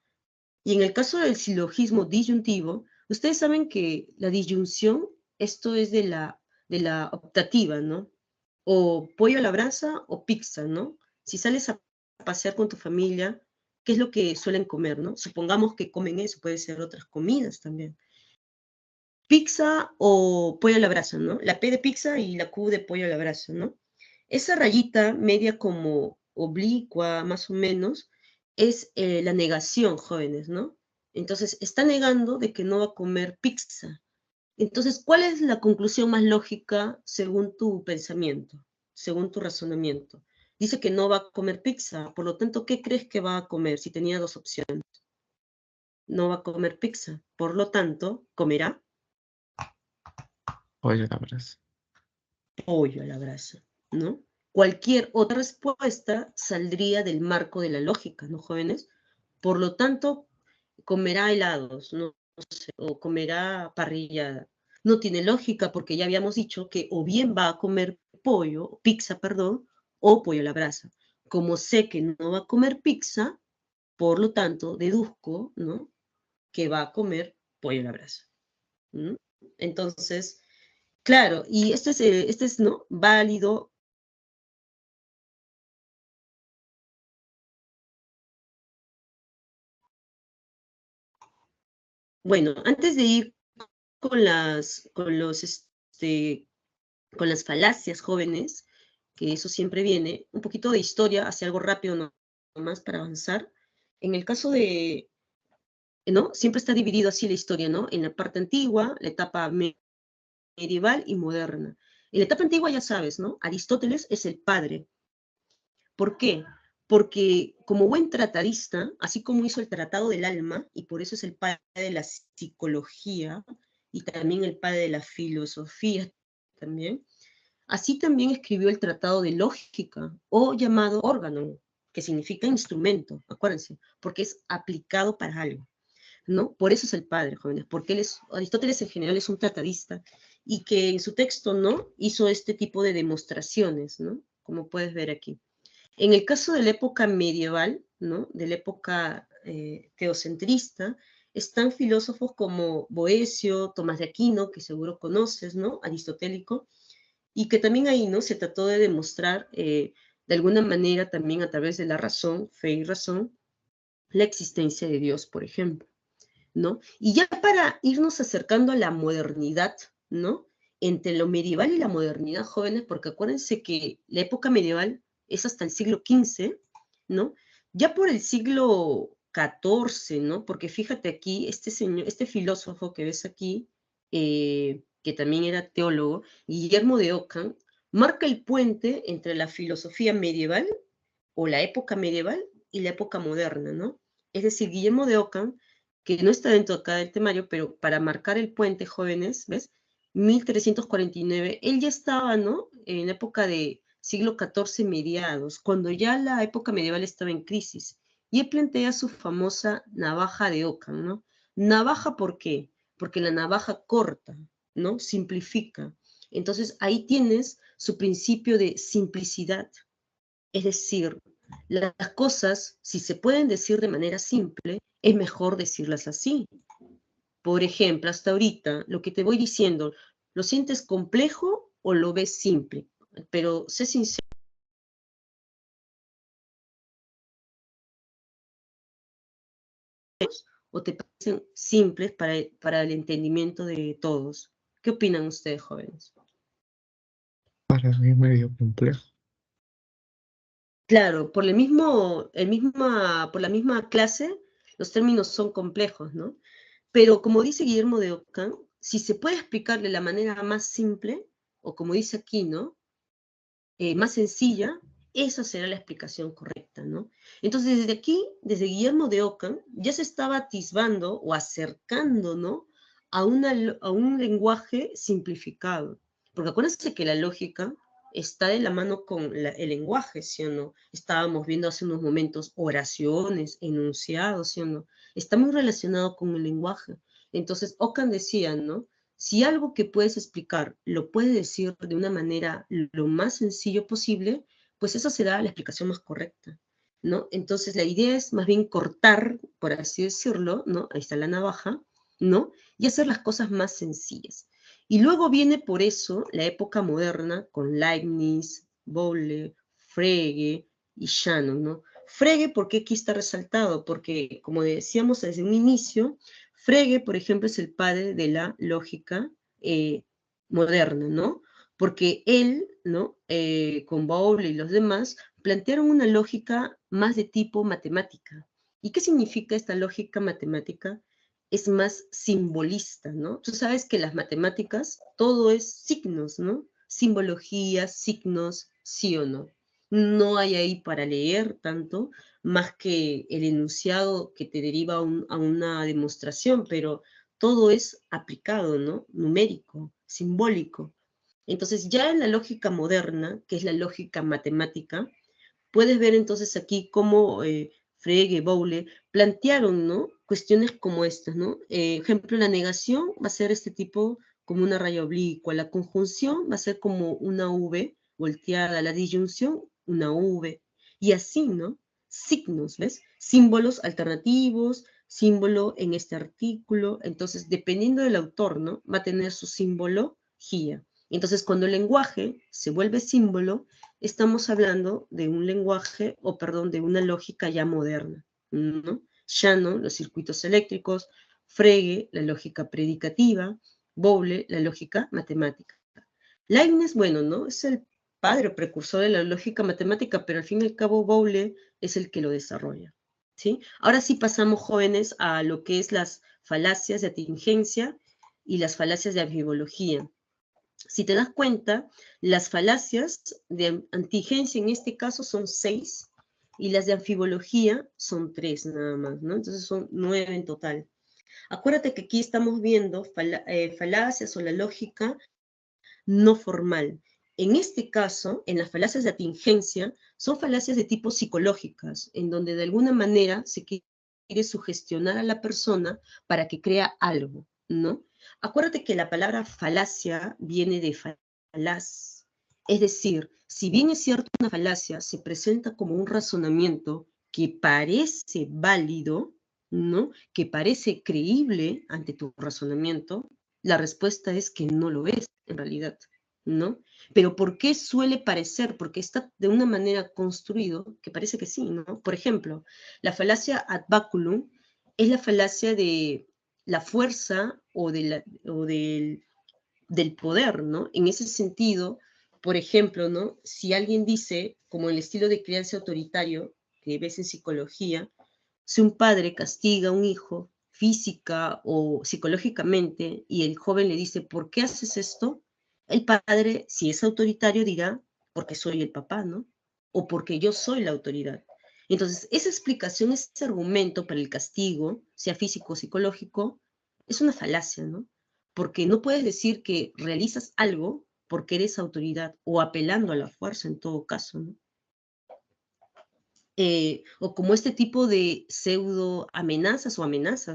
Y en el caso del silogismo disyuntivo, ustedes saben que la disyunción, esto es de la optativa, ¿no? O pollo a la brasa o pizza, ¿no? Si sales a pasear con tu familia, ¿qué es lo que suelen comer, no? Supongamos que comen eso, puede ser otras comidas también. Pizza o pollo a la brasa, ¿no? La P de pizza y la Q de pollo a la brasa, ¿no? Esa rayita media como oblicua, más o menos, es la negación, jóvenes, ¿no? Entonces, está negando de que no va a comer pizza. Entonces, ¿cuál es la conclusión más lógica según tu pensamiento, según tu razonamiento? Dice que no va a comer pizza, por lo tanto, ¿qué crees que va a comer si tenía dos opciones? No va a comer pizza, por lo tanto, comerá Pollo a la brasa. pollo a la brasa, ¿no? Cualquier otra respuesta saldría del marco de la lógica, ¿no, jóvenes? Por lo tanto, comerá helados, ¿no? O comerá parrillada. No tiene lógica porque ya habíamos dicho que o bien va a comer pollo, pizza, perdón, o pollo a la brasa. Como sé que no va a comer pizza, por lo tanto, deduzco, ¿no? Que va a comer pollo a la brasa. ¿Mm? Entonces, Claro, y este es ¿no? válido. Bueno, antes de ir con con las falacias jóvenes, que eso siempre viene, un poquito de historia, hacia algo rápido nomás para avanzar. En el caso de, ¿no? Siempre está dividido así la historia, ¿no? En la parte antigua, la etapa medieval y moderna. En la etapa antigua ya sabes, ¿no? Aristóteles es el padre. ¿Por qué? Porque como buen tratadista, así como hizo el Tratado del Alma, y por eso es el padre de la psicología y también el padre de la filosofía también, así también escribió el Tratado de Lógica, o llamado órgano, que significa instrumento, acuérdense, porque es aplicado para algo, ¿no? Por eso es el padre, jóvenes, porque Aristóteles en general es un tratadista, y que en su texto, ¿no? Hizo este tipo de demostraciones, ¿no? Como puedes ver aquí. En el caso de la época medieval, ¿no? De la época teocentrista, están filósofos como Boecio, Tomás de Aquino, que seguro conoces, ¿no? Aristotélico, y que también ahí, ¿no? Se trató de demostrar, de alguna manera, también a través de la razón, fe y razón, la existencia de Dios, por ejemplo, ¿no? Y ya para irnos acercando a la modernidad, ¿no? Entre lo medieval y la modernidad, jóvenes, porque acuérdense que la época medieval es hasta el siglo XV, ¿no? Ya por el siglo XIV, ¿no? Porque fíjate aquí, este señor, este filósofo que ves aquí, que también era teólogo, Guillermo de Ockham, marca el puente entre la filosofía medieval o la época medieval y la época moderna, ¿no? Es decir, Guillermo de Ockham, que no está dentro acá del temario, pero para marcar el puente, jóvenes, ¿ves? 1349, él ya estaba, ¿no? En la época de siglo XIV mediados, cuando ya la época medieval estaba en crisis. Y él plantea su famosa navaja de Ockham, ¿no? Navaja, ¿por qué? Porque la navaja corta, ¿no? Simplifica. Entonces ahí tienes su principio de simplicidad. Es decir, las cosas, si se pueden decir de manera simple, es mejor decirlas así. Por ejemplo, hasta ahorita, lo que te voy diciendo, ¿lo sientes complejo o lo ves simple? Pero sé sincero, o te parecen simples para el entendimiento de todos. ¿Qué opinan ustedes, jóvenes? Para mí medio complejo. Claro, por la misma clase, los términos son complejos, ¿no? Pero como dice Guillermo de Ockham, si se puede explicar de la manera más simple, o como dice aquí, ¿no? Más sencilla, esa será la explicación correcta, ¿no? Entonces, desde aquí, desde Guillermo de Ockham, ya se estaba atisbando o acercando, ¿no? A un lenguaje simplificado. Porque acuérdense que la lógica está de la mano con el lenguaje, ¿sí o no? Estábamos viendo hace unos momentos oraciones, enunciados, ¿sí o no? Está muy relacionado con el lenguaje. Entonces, Ockham decía, ¿no? Si algo que puedes explicar lo puedes decir de una manera lo más sencillo posible, pues esa será la explicación más correcta, ¿no? Entonces la idea es más bien cortar, por así decirlo, ¿no? Ahí está la navaja, ¿no? Y hacer las cosas más sencillas. Y luego viene por eso la época moderna con Leibniz, Boole, Frege y Shannon, ¿no? Frege, ¿por qué aquí está resaltado? Porque, como decíamos desde un inicio, Frege, por ejemplo, es el padre de la lógica moderna, ¿no? Porque él, ¿no? Con Boole y los demás, plantearon una lógica más de tipo matemática. ¿Y qué significa esta lógica matemática? Es más simbolista, ¿no? Tú sabes que las matemáticas, todo es signos, ¿no? Simbología, signos, sí o no. No hay ahí para leer tanto, más que el enunciado que te deriva a una demostración, pero todo es aplicado, ¿no? Numérico, simbólico. Entonces, ya en la lógica moderna, que es la lógica matemática, puedes ver entonces aquí cómo Frege, Boole plantearon, ¿no? Cuestiones como estas, ¿no? Ejemplo, la negación va a ser este tipo como una raya oblicua, la conjunción va a ser como una V volteada, la disyunción una V, y así, ¿no? Signos, ¿ves? Símbolos alternativos, símbolo en este artículo, entonces dependiendo del autor, ¿no? Va a tener su simbología. Entonces, cuando el lenguaje se vuelve símbolo, estamos hablando de un lenguaje, de una lógica ya moderna, ¿no? Shannon, los circuitos eléctricos; Frege, la lógica predicativa; Bowle, la lógica matemática. Leibniz, bueno, ¿no? Es el padre o precursor de la lógica matemática, pero al fin y al cabo Bowle es el que lo desarrolla, ¿sí? Ahora sí pasamos, jóvenes, a lo que es las falacias de atingencia y las falacias de ambivología. Si te das cuenta, las falacias de atingencia en este caso son 6 y las de anfibología son 3 nada más, ¿no? Entonces son 9 en total. Acuérdate que aquí estamos viendo falacias o la lógica no formal. En este caso, en las falacias de atingencia, son falacias de tipo psicológicas, en donde de alguna manera se quiere sugestionar a la persona para que crea algo, ¿no? Acuérdate que la palabra falacia viene de falaz. Es decir, si bien es cierto una falacia se presenta como un razonamiento que parece válido, ¿no? Que parece creíble ante tu razonamiento, la respuesta es que no lo es en realidad, ¿no? Pero ¿por qué suele parecer? Porque está de una manera construido que parece que sí, ¿no? Por ejemplo, la falacia ad baculum es la falacia de la fuerza o del poder, ¿no? En ese sentido, por ejemplo, ¿no? Si alguien dice, como el estilo de crianza autoritario que ves en psicología, si un padre castiga a un hijo física o psicológicamente y el joven le dice, ¿por qué haces esto? El padre, si es autoritario, dirá, porque soy el papá, ¿no? O porque yo soy la autoridad. Entonces, esa explicación, ese argumento para el castigo, sea físico o psicológico, es una falacia, ¿no? Porque no puedes decir que realizas algo porque eres autoridad o apelando a la fuerza en todo caso, ¿no? O como este tipo de pseudo amenazas,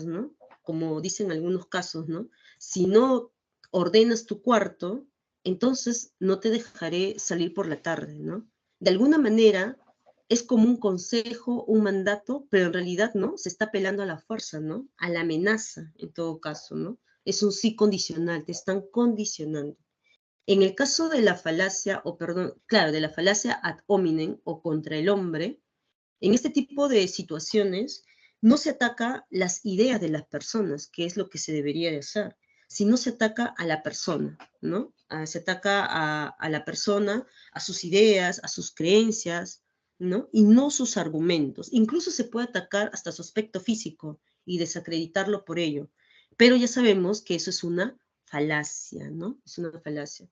¿no? Como dicen algunos casos, ¿no? Si no ordenas tu cuarto, entonces no te dejaré salir por la tarde, ¿no? De alguna manera es como un consejo, un mandato, pero en realidad, ¿no? Se está apelando a la fuerza, ¿no? A la amenaza, en todo caso, ¿no? Es un sí condicional, te están condicionando. En el caso de la falacia, de la falacia ad hominem o contra el hombre, en este tipo de situaciones no se ataca las ideas de las personas, que es lo que se debería de hacer, sino se ataca a la persona, ¿no? Se ataca a la persona, a sus ideas, a sus creencias, ¿no? Y no sus argumentos. Incluso se puede atacar hasta su aspecto físico y desacreditarlo por ello. Pero ya sabemos que eso es una falacia, ¿no? Es una falacia.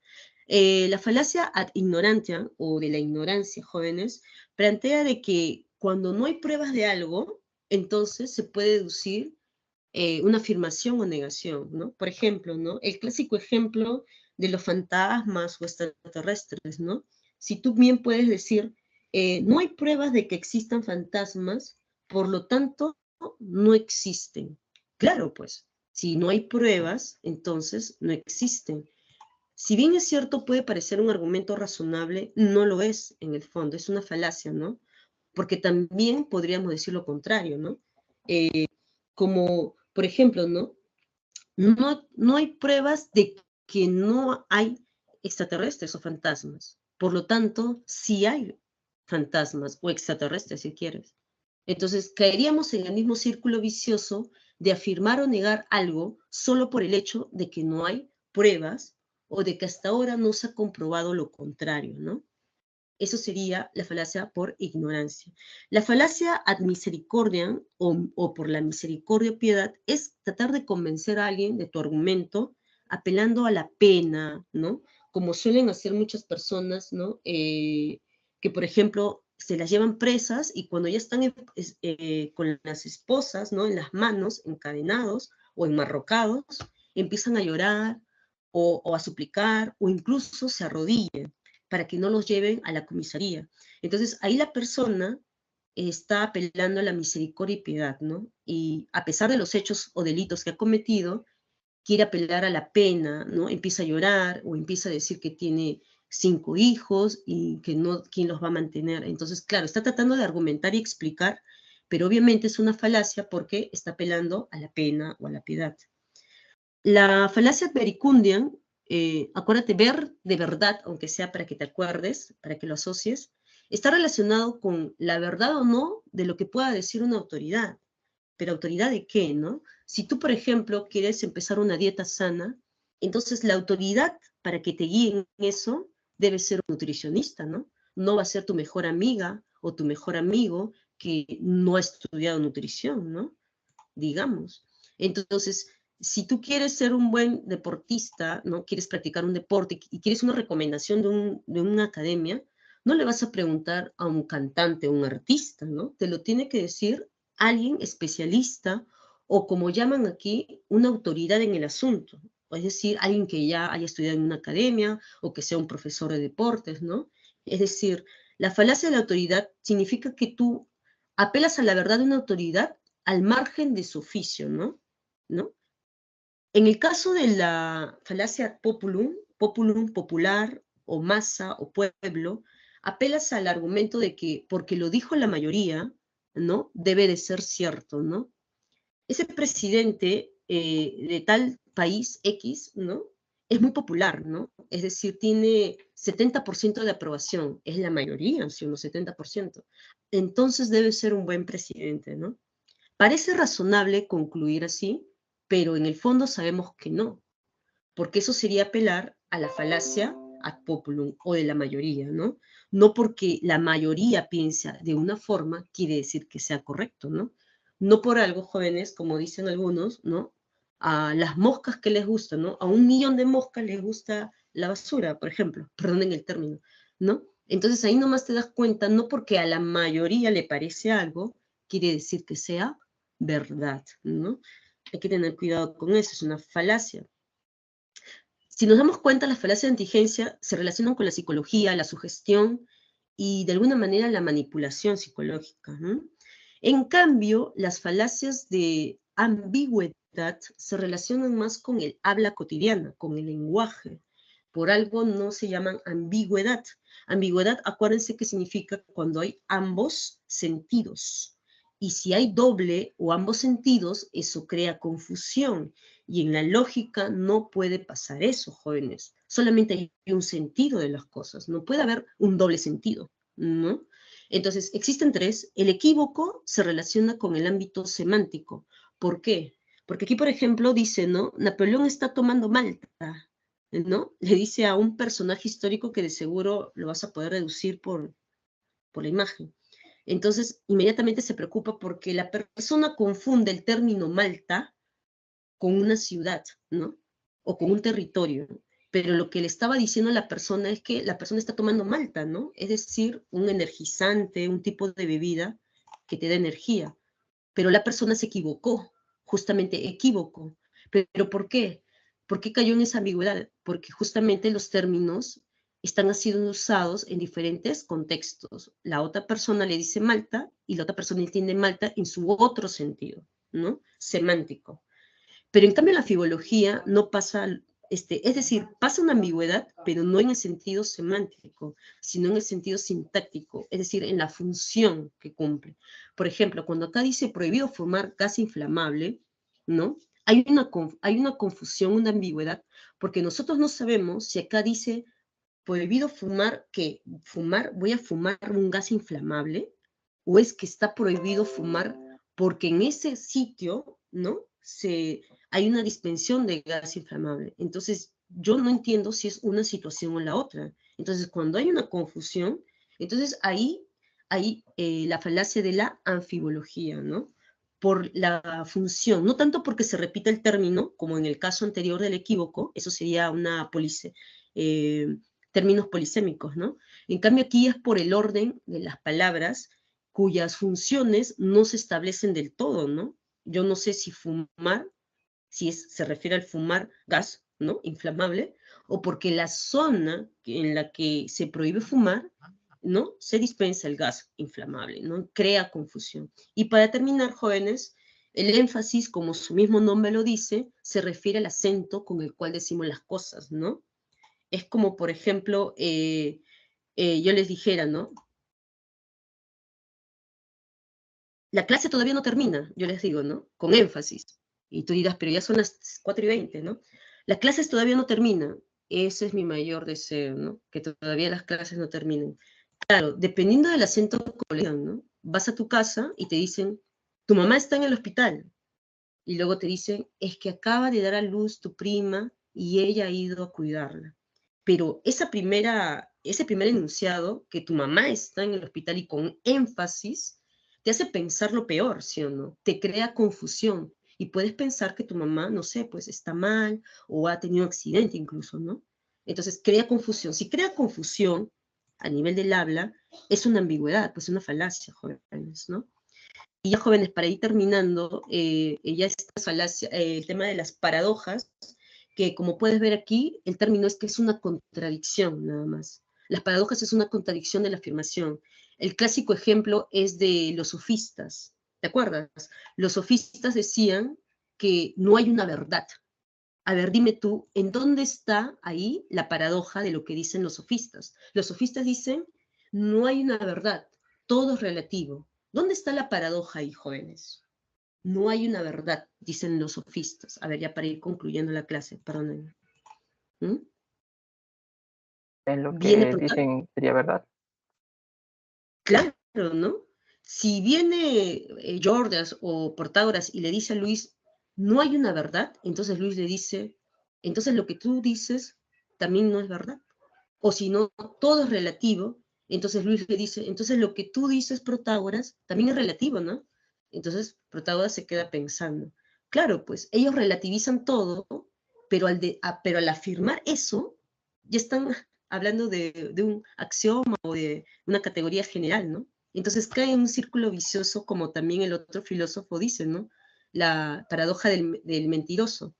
La falacia ad ignorantia o de la ignorancia, jóvenes, plantea de que cuando no hay pruebas de algo, entonces se puede deducir una afirmación o negación, ¿no? Por ejemplo, ¿no? El clásico ejemplo de los fantasmas o extraterrestres, ¿no? Si tú bien puedes decir, no hay pruebas de que existan fantasmas, por lo tanto, no existen. Claro, pues, si no hay pruebas, entonces no existen. Si bien es cierto, puede parecer un argumento razonable, no lo es en el fondo, es una falacia, ¿no? Porque también podríamos decir lo contrario, ¿no? Como, por ejemplo, ¿no? No hay pruebas de que no hay extraterrestres o fantasmas. Por lo tanto, sí hay fantasmas o extraterrestres, si quieres. Entonces, caeríamos en el mismo círculo vicioso de afirmar o negar algo solo por el hecho de que no hay pruebas o de que hasta ahora no se ha comprobado lo contrario, ¿no? Eso sería la falacia por ignorancia. La falacia ad misericordiam o por la misericordia o piedad es tratar de convencer a alguien de tu argumento apelando a la pena, ¿no? Como suelen hacer muchas personas, ¿no? Que, por ejemplo, se las llevan presas y cuando ya están con las esposas, ¿no? En las manos, encadenados o enmarrocados, empiezan a llorar o a suplicar o incluso se arrodillan para que no los lleven a la comisaría. Entonces, ahí la persona está apelando a la misericordia y piedad, ¿no? Y a pesar de los hechos o delitos que ha cometido, quiere apelar a la pena, ¿no? Empieza a llorar o empieza a decir que tiene 5 hijos y que no, ¿quién los va a mantener? Entonces, claro, está tratando de argumentar y explicar, pero obviamente es una falacia porque está apelando a la pena o a la piedad. La falacia ad verecundiam Acuérdate, ver de verdad, aunque sea para que te acuerdes, para que lo asocies, está relacionado con la verdad o no de lo que pueda decir una autoridad. Pero ¿autoridad de qué, no? Si tú, por ejemplo, quieres empezar una dieta sana, entonces la autoridad para que te guíe en eso debe ser un nutricionista, ¿no? No va a ser tu mejor amiga o tu mejor amigo que no ha estudiado nutrición, ¿no? Digamos. Entonces, si tú quieres ser un buen deportista, ¿no? Quieres practicar un deporte y quieres una recomendación de una academia, no le vas a preguntar a un cantante o un artista, ¿no? Te lo tiene que decir alguien especialista o como llaman aquí, una autoridad en el asunto. Es decir, alguien que ya haya estudiado en una academia o que sea un profesor de deportes, ¿no? Es decir, la falacia de la autoridad significa que tú apelas a la verdad de una autoridad al margen de su oficio, ¿no? ¿No? En el caso de la falacia populum, populum, popular, o masa, o pueblo, apelas al argumento de que porque lo dijo la mayoría, ¿no? Debe de ser cierto, ¿no? Ese presidente de tal país X, ¿no? Es muy popular, ¿no? Es decir, tiene 70% de aprobación, es la mayoría, si unos 70%. Entonces debe ser un buen presidente, ¿no? Parece razonable concluir así, pero en el fondo sabemos que no, porque eso sería apelar a la falacia ad populum o de la mayoría, ¿no? No porque la mayoría piensa de una forma quiere decir que sea correcto, ¿no? No por algo, jóvenes, como dicen algunos, ¿no? A las moscas que les gusta, ¿no? A 1 millón de moscas les gusta la basura, por ejemplo, perdonen el término, ¿no? Entonces ahí nomás te das cuenta, no porque a la mayoría le parece algo, quiere decir que sea verdad, ¿no? Hay que tener cuidado con eso, es una falacia. Si nos damos cuenta, las falacias de inteligencia se relacionan con la psicología, la sugestión y de alguna manera la manipulación psicológica, ¿no? En cambio, las falacias de ambigüedad se relacionan más con el habla cotidiana, con el lenguaje. Por algo no se llaman ambigüedad. Ambigüedad, acuérdense que significa cuando hay ambos sentidos. Y si hay doble o ambos sentidos, eso crea confusión. Y en la lógica no puede pasar eso, jóvenes. Solamente hay un sentido de las cosas. No puede haber un doble sentido, ¿no? Entonces, existen tres. El equívoco se relaciona con el ámbito semántico. ¿Por qué? Porque aquí, por ejemplo, dice, ¿no? Napoleón está tomando Malta, ¿no? Le dice a un personaje histórico que de seguro lo vas a poder deducir por la imagen. Entonces, inmediatamente se preocupa porque la persona confunde el término Malta con una ciudad, ¿no? O con un territorio. Pero lo que le estaba diciendo a la persona es que la persona está tomando malta, ¿no? Es decir, un energizante, un tipo de bebida que te da energía. Pero la persona se equivocó, justamente equívoco. ¿Pero por qué? ¿Por qué cayó en esa ambigüedad? Porque justamente los términos están siendo usados en diferentes contextos. La otra persona le dice Malta y la otra persona entiende Malta en su otro sentido, ¿no? Semántico. Pero en cambio la filología no pasa, es decir, pasa una ambigüedad, pero no en el sentido semántico, sino en el sentido sintáctico, es decir, en la función que cumple. Por ejemplo, cuando acá dice prohibido fumar gas inflamable, ¿no? Hay una confusión, una ambigüedad, porque nosotros no sabemos si acá dice prohibido fumar, que fumar, voy a fumar un gas inflamable, o es que está prohibido fumar porque en ese sitio, ¿no? Hay una dispensión de gas inflamable. Entonces, yo no entiendo si es una situación o la otra. Entonces, cuando hay una confusión, entonces ahí hay la falacia de la anfibología, ¿no? Por la función, no tanto porque se repita el término, como en el caso anterior del equívoco, eso sería una términos polisémicos, ¿no? En cambio, aquí es por el orden de las palabras cuyas funciones no se establecen del todo, ¿no? Yo no sé si fumar, se refiere al fumar gas, ¿no? Inflamable, o porque la zona en la que se prohíbe fumar, ¿no? Se dispensa el gas inflamable, ¿no? Crea confusión. Y para terminar, jóvenes, el énfasis, como su mismo nombre lo dice, se refiere al acento con el cual decimos las cosas, ¿no? Es como, por ejemplo, yo les dijera, ¿no? La clase todavía no termina, yo les digo, ¿no? Con énfasis. Y tú dirás, pero ya son las 4:20, ¿no? La clase todavía no termina. ese es mi mayor deseo, ¿no? Que todavía las clases no terminen. Claro, dependiendo del acento de colegio, ¿no? Vas a tu casa y te dicen, tu mamá está en el hospital. Y luego te dicen, es que acaba de dar a luz tu prima y ella ha ido a cuidarla. Pero ese primer enunciado, que tu mamá está en el hospital y con énfasis, te hace pensar lo peor, ¿sí o no? Te crea confusión y puedes pensar que tu mamá, no sé, pues está mal o ha tenido un accidente incluso, ¿no? Entonces crea confusión. Si crea confusión a nivel del habla, es una ambigüedad, pues una falacia, jóvenes, ¿no? Y ya jóvenes, para ir terminando, ya esta falacia, el tema de las paradojas, que como puedes ver aquí, el término es que es una contradicción nada más. Las paradojas es una contradicción de la afirmación. El clásico ejemplo es de los sofistas, ¿te acuerdas? Los sofistas decían que no hay una verdad. A ver, dime tú, ¿en dónde está ahí la paradoja de lo que dicen los sofistas? Los sofistas dicen, no hay una verdad, todo es relativo. ¿Dónde está la paradoja ahí, jóvenes? No hay una verdad, dicen los sofistas. A ver, ya para ir concluyendo la clase, perdónenme. ¿Mm? En lo Viene que dicen sería verdad. claro, ¿no? Si viene Jordas o Protágoras y le dice a Luis, no hay una verdad, entonces Luis le dice, entonces lo que tú dices también no es verdad. O si no, todo es relativo, entonces Luis le dice, entonces lo que tú dices, Protágoras, también es relativo, ¿no? Entonces Protágoras se queda pensando. Claro, pues ellos relativizan todo, pero al afirmar eso, ya están hablando de un axioma o de una categoría general, ¿no? Entonces cae en un círculo vicioso, como también el otro filósofo dice, ¿no? La paradoja del mentiroso.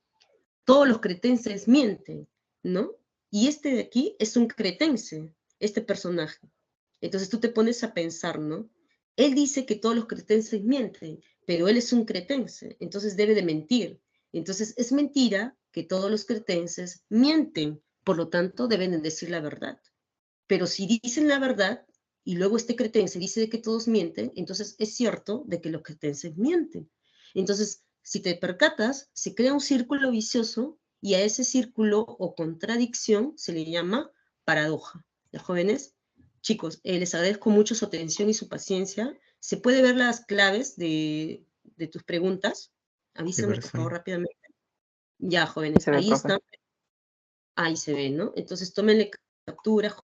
Todos los cretenses mienten, ¿no? Y este de aquí es un cretense, este personaje. Entonces tú te pones a pensar, ¿no? Él dice que todos los cretenses mienten, pero él es un cretense, entonces debe de mentir. Entonces es mentira que todos los cretenses mienten, por lo tanto deben de decir la verdad. Pero si dicen la verdad y luego este cretense dice de que todos mienten, entonces es cierto de que los cretenses mienten. Entonces, si te percatas, se crea un círculo vicioso y a ese círculo o contradicción se le llama paradoja. Los jóvenes, chicos, les agradezco mucho su atención y su paciencia. ¿Se puede ver las claves de tus preguntas? Sí, Avísame, por favor, profesor. rápidamente. Ya, Sí jóvenes, se ve, ahí profe. están. Ahí se ve, ¿no? Entonces, tómenle captura,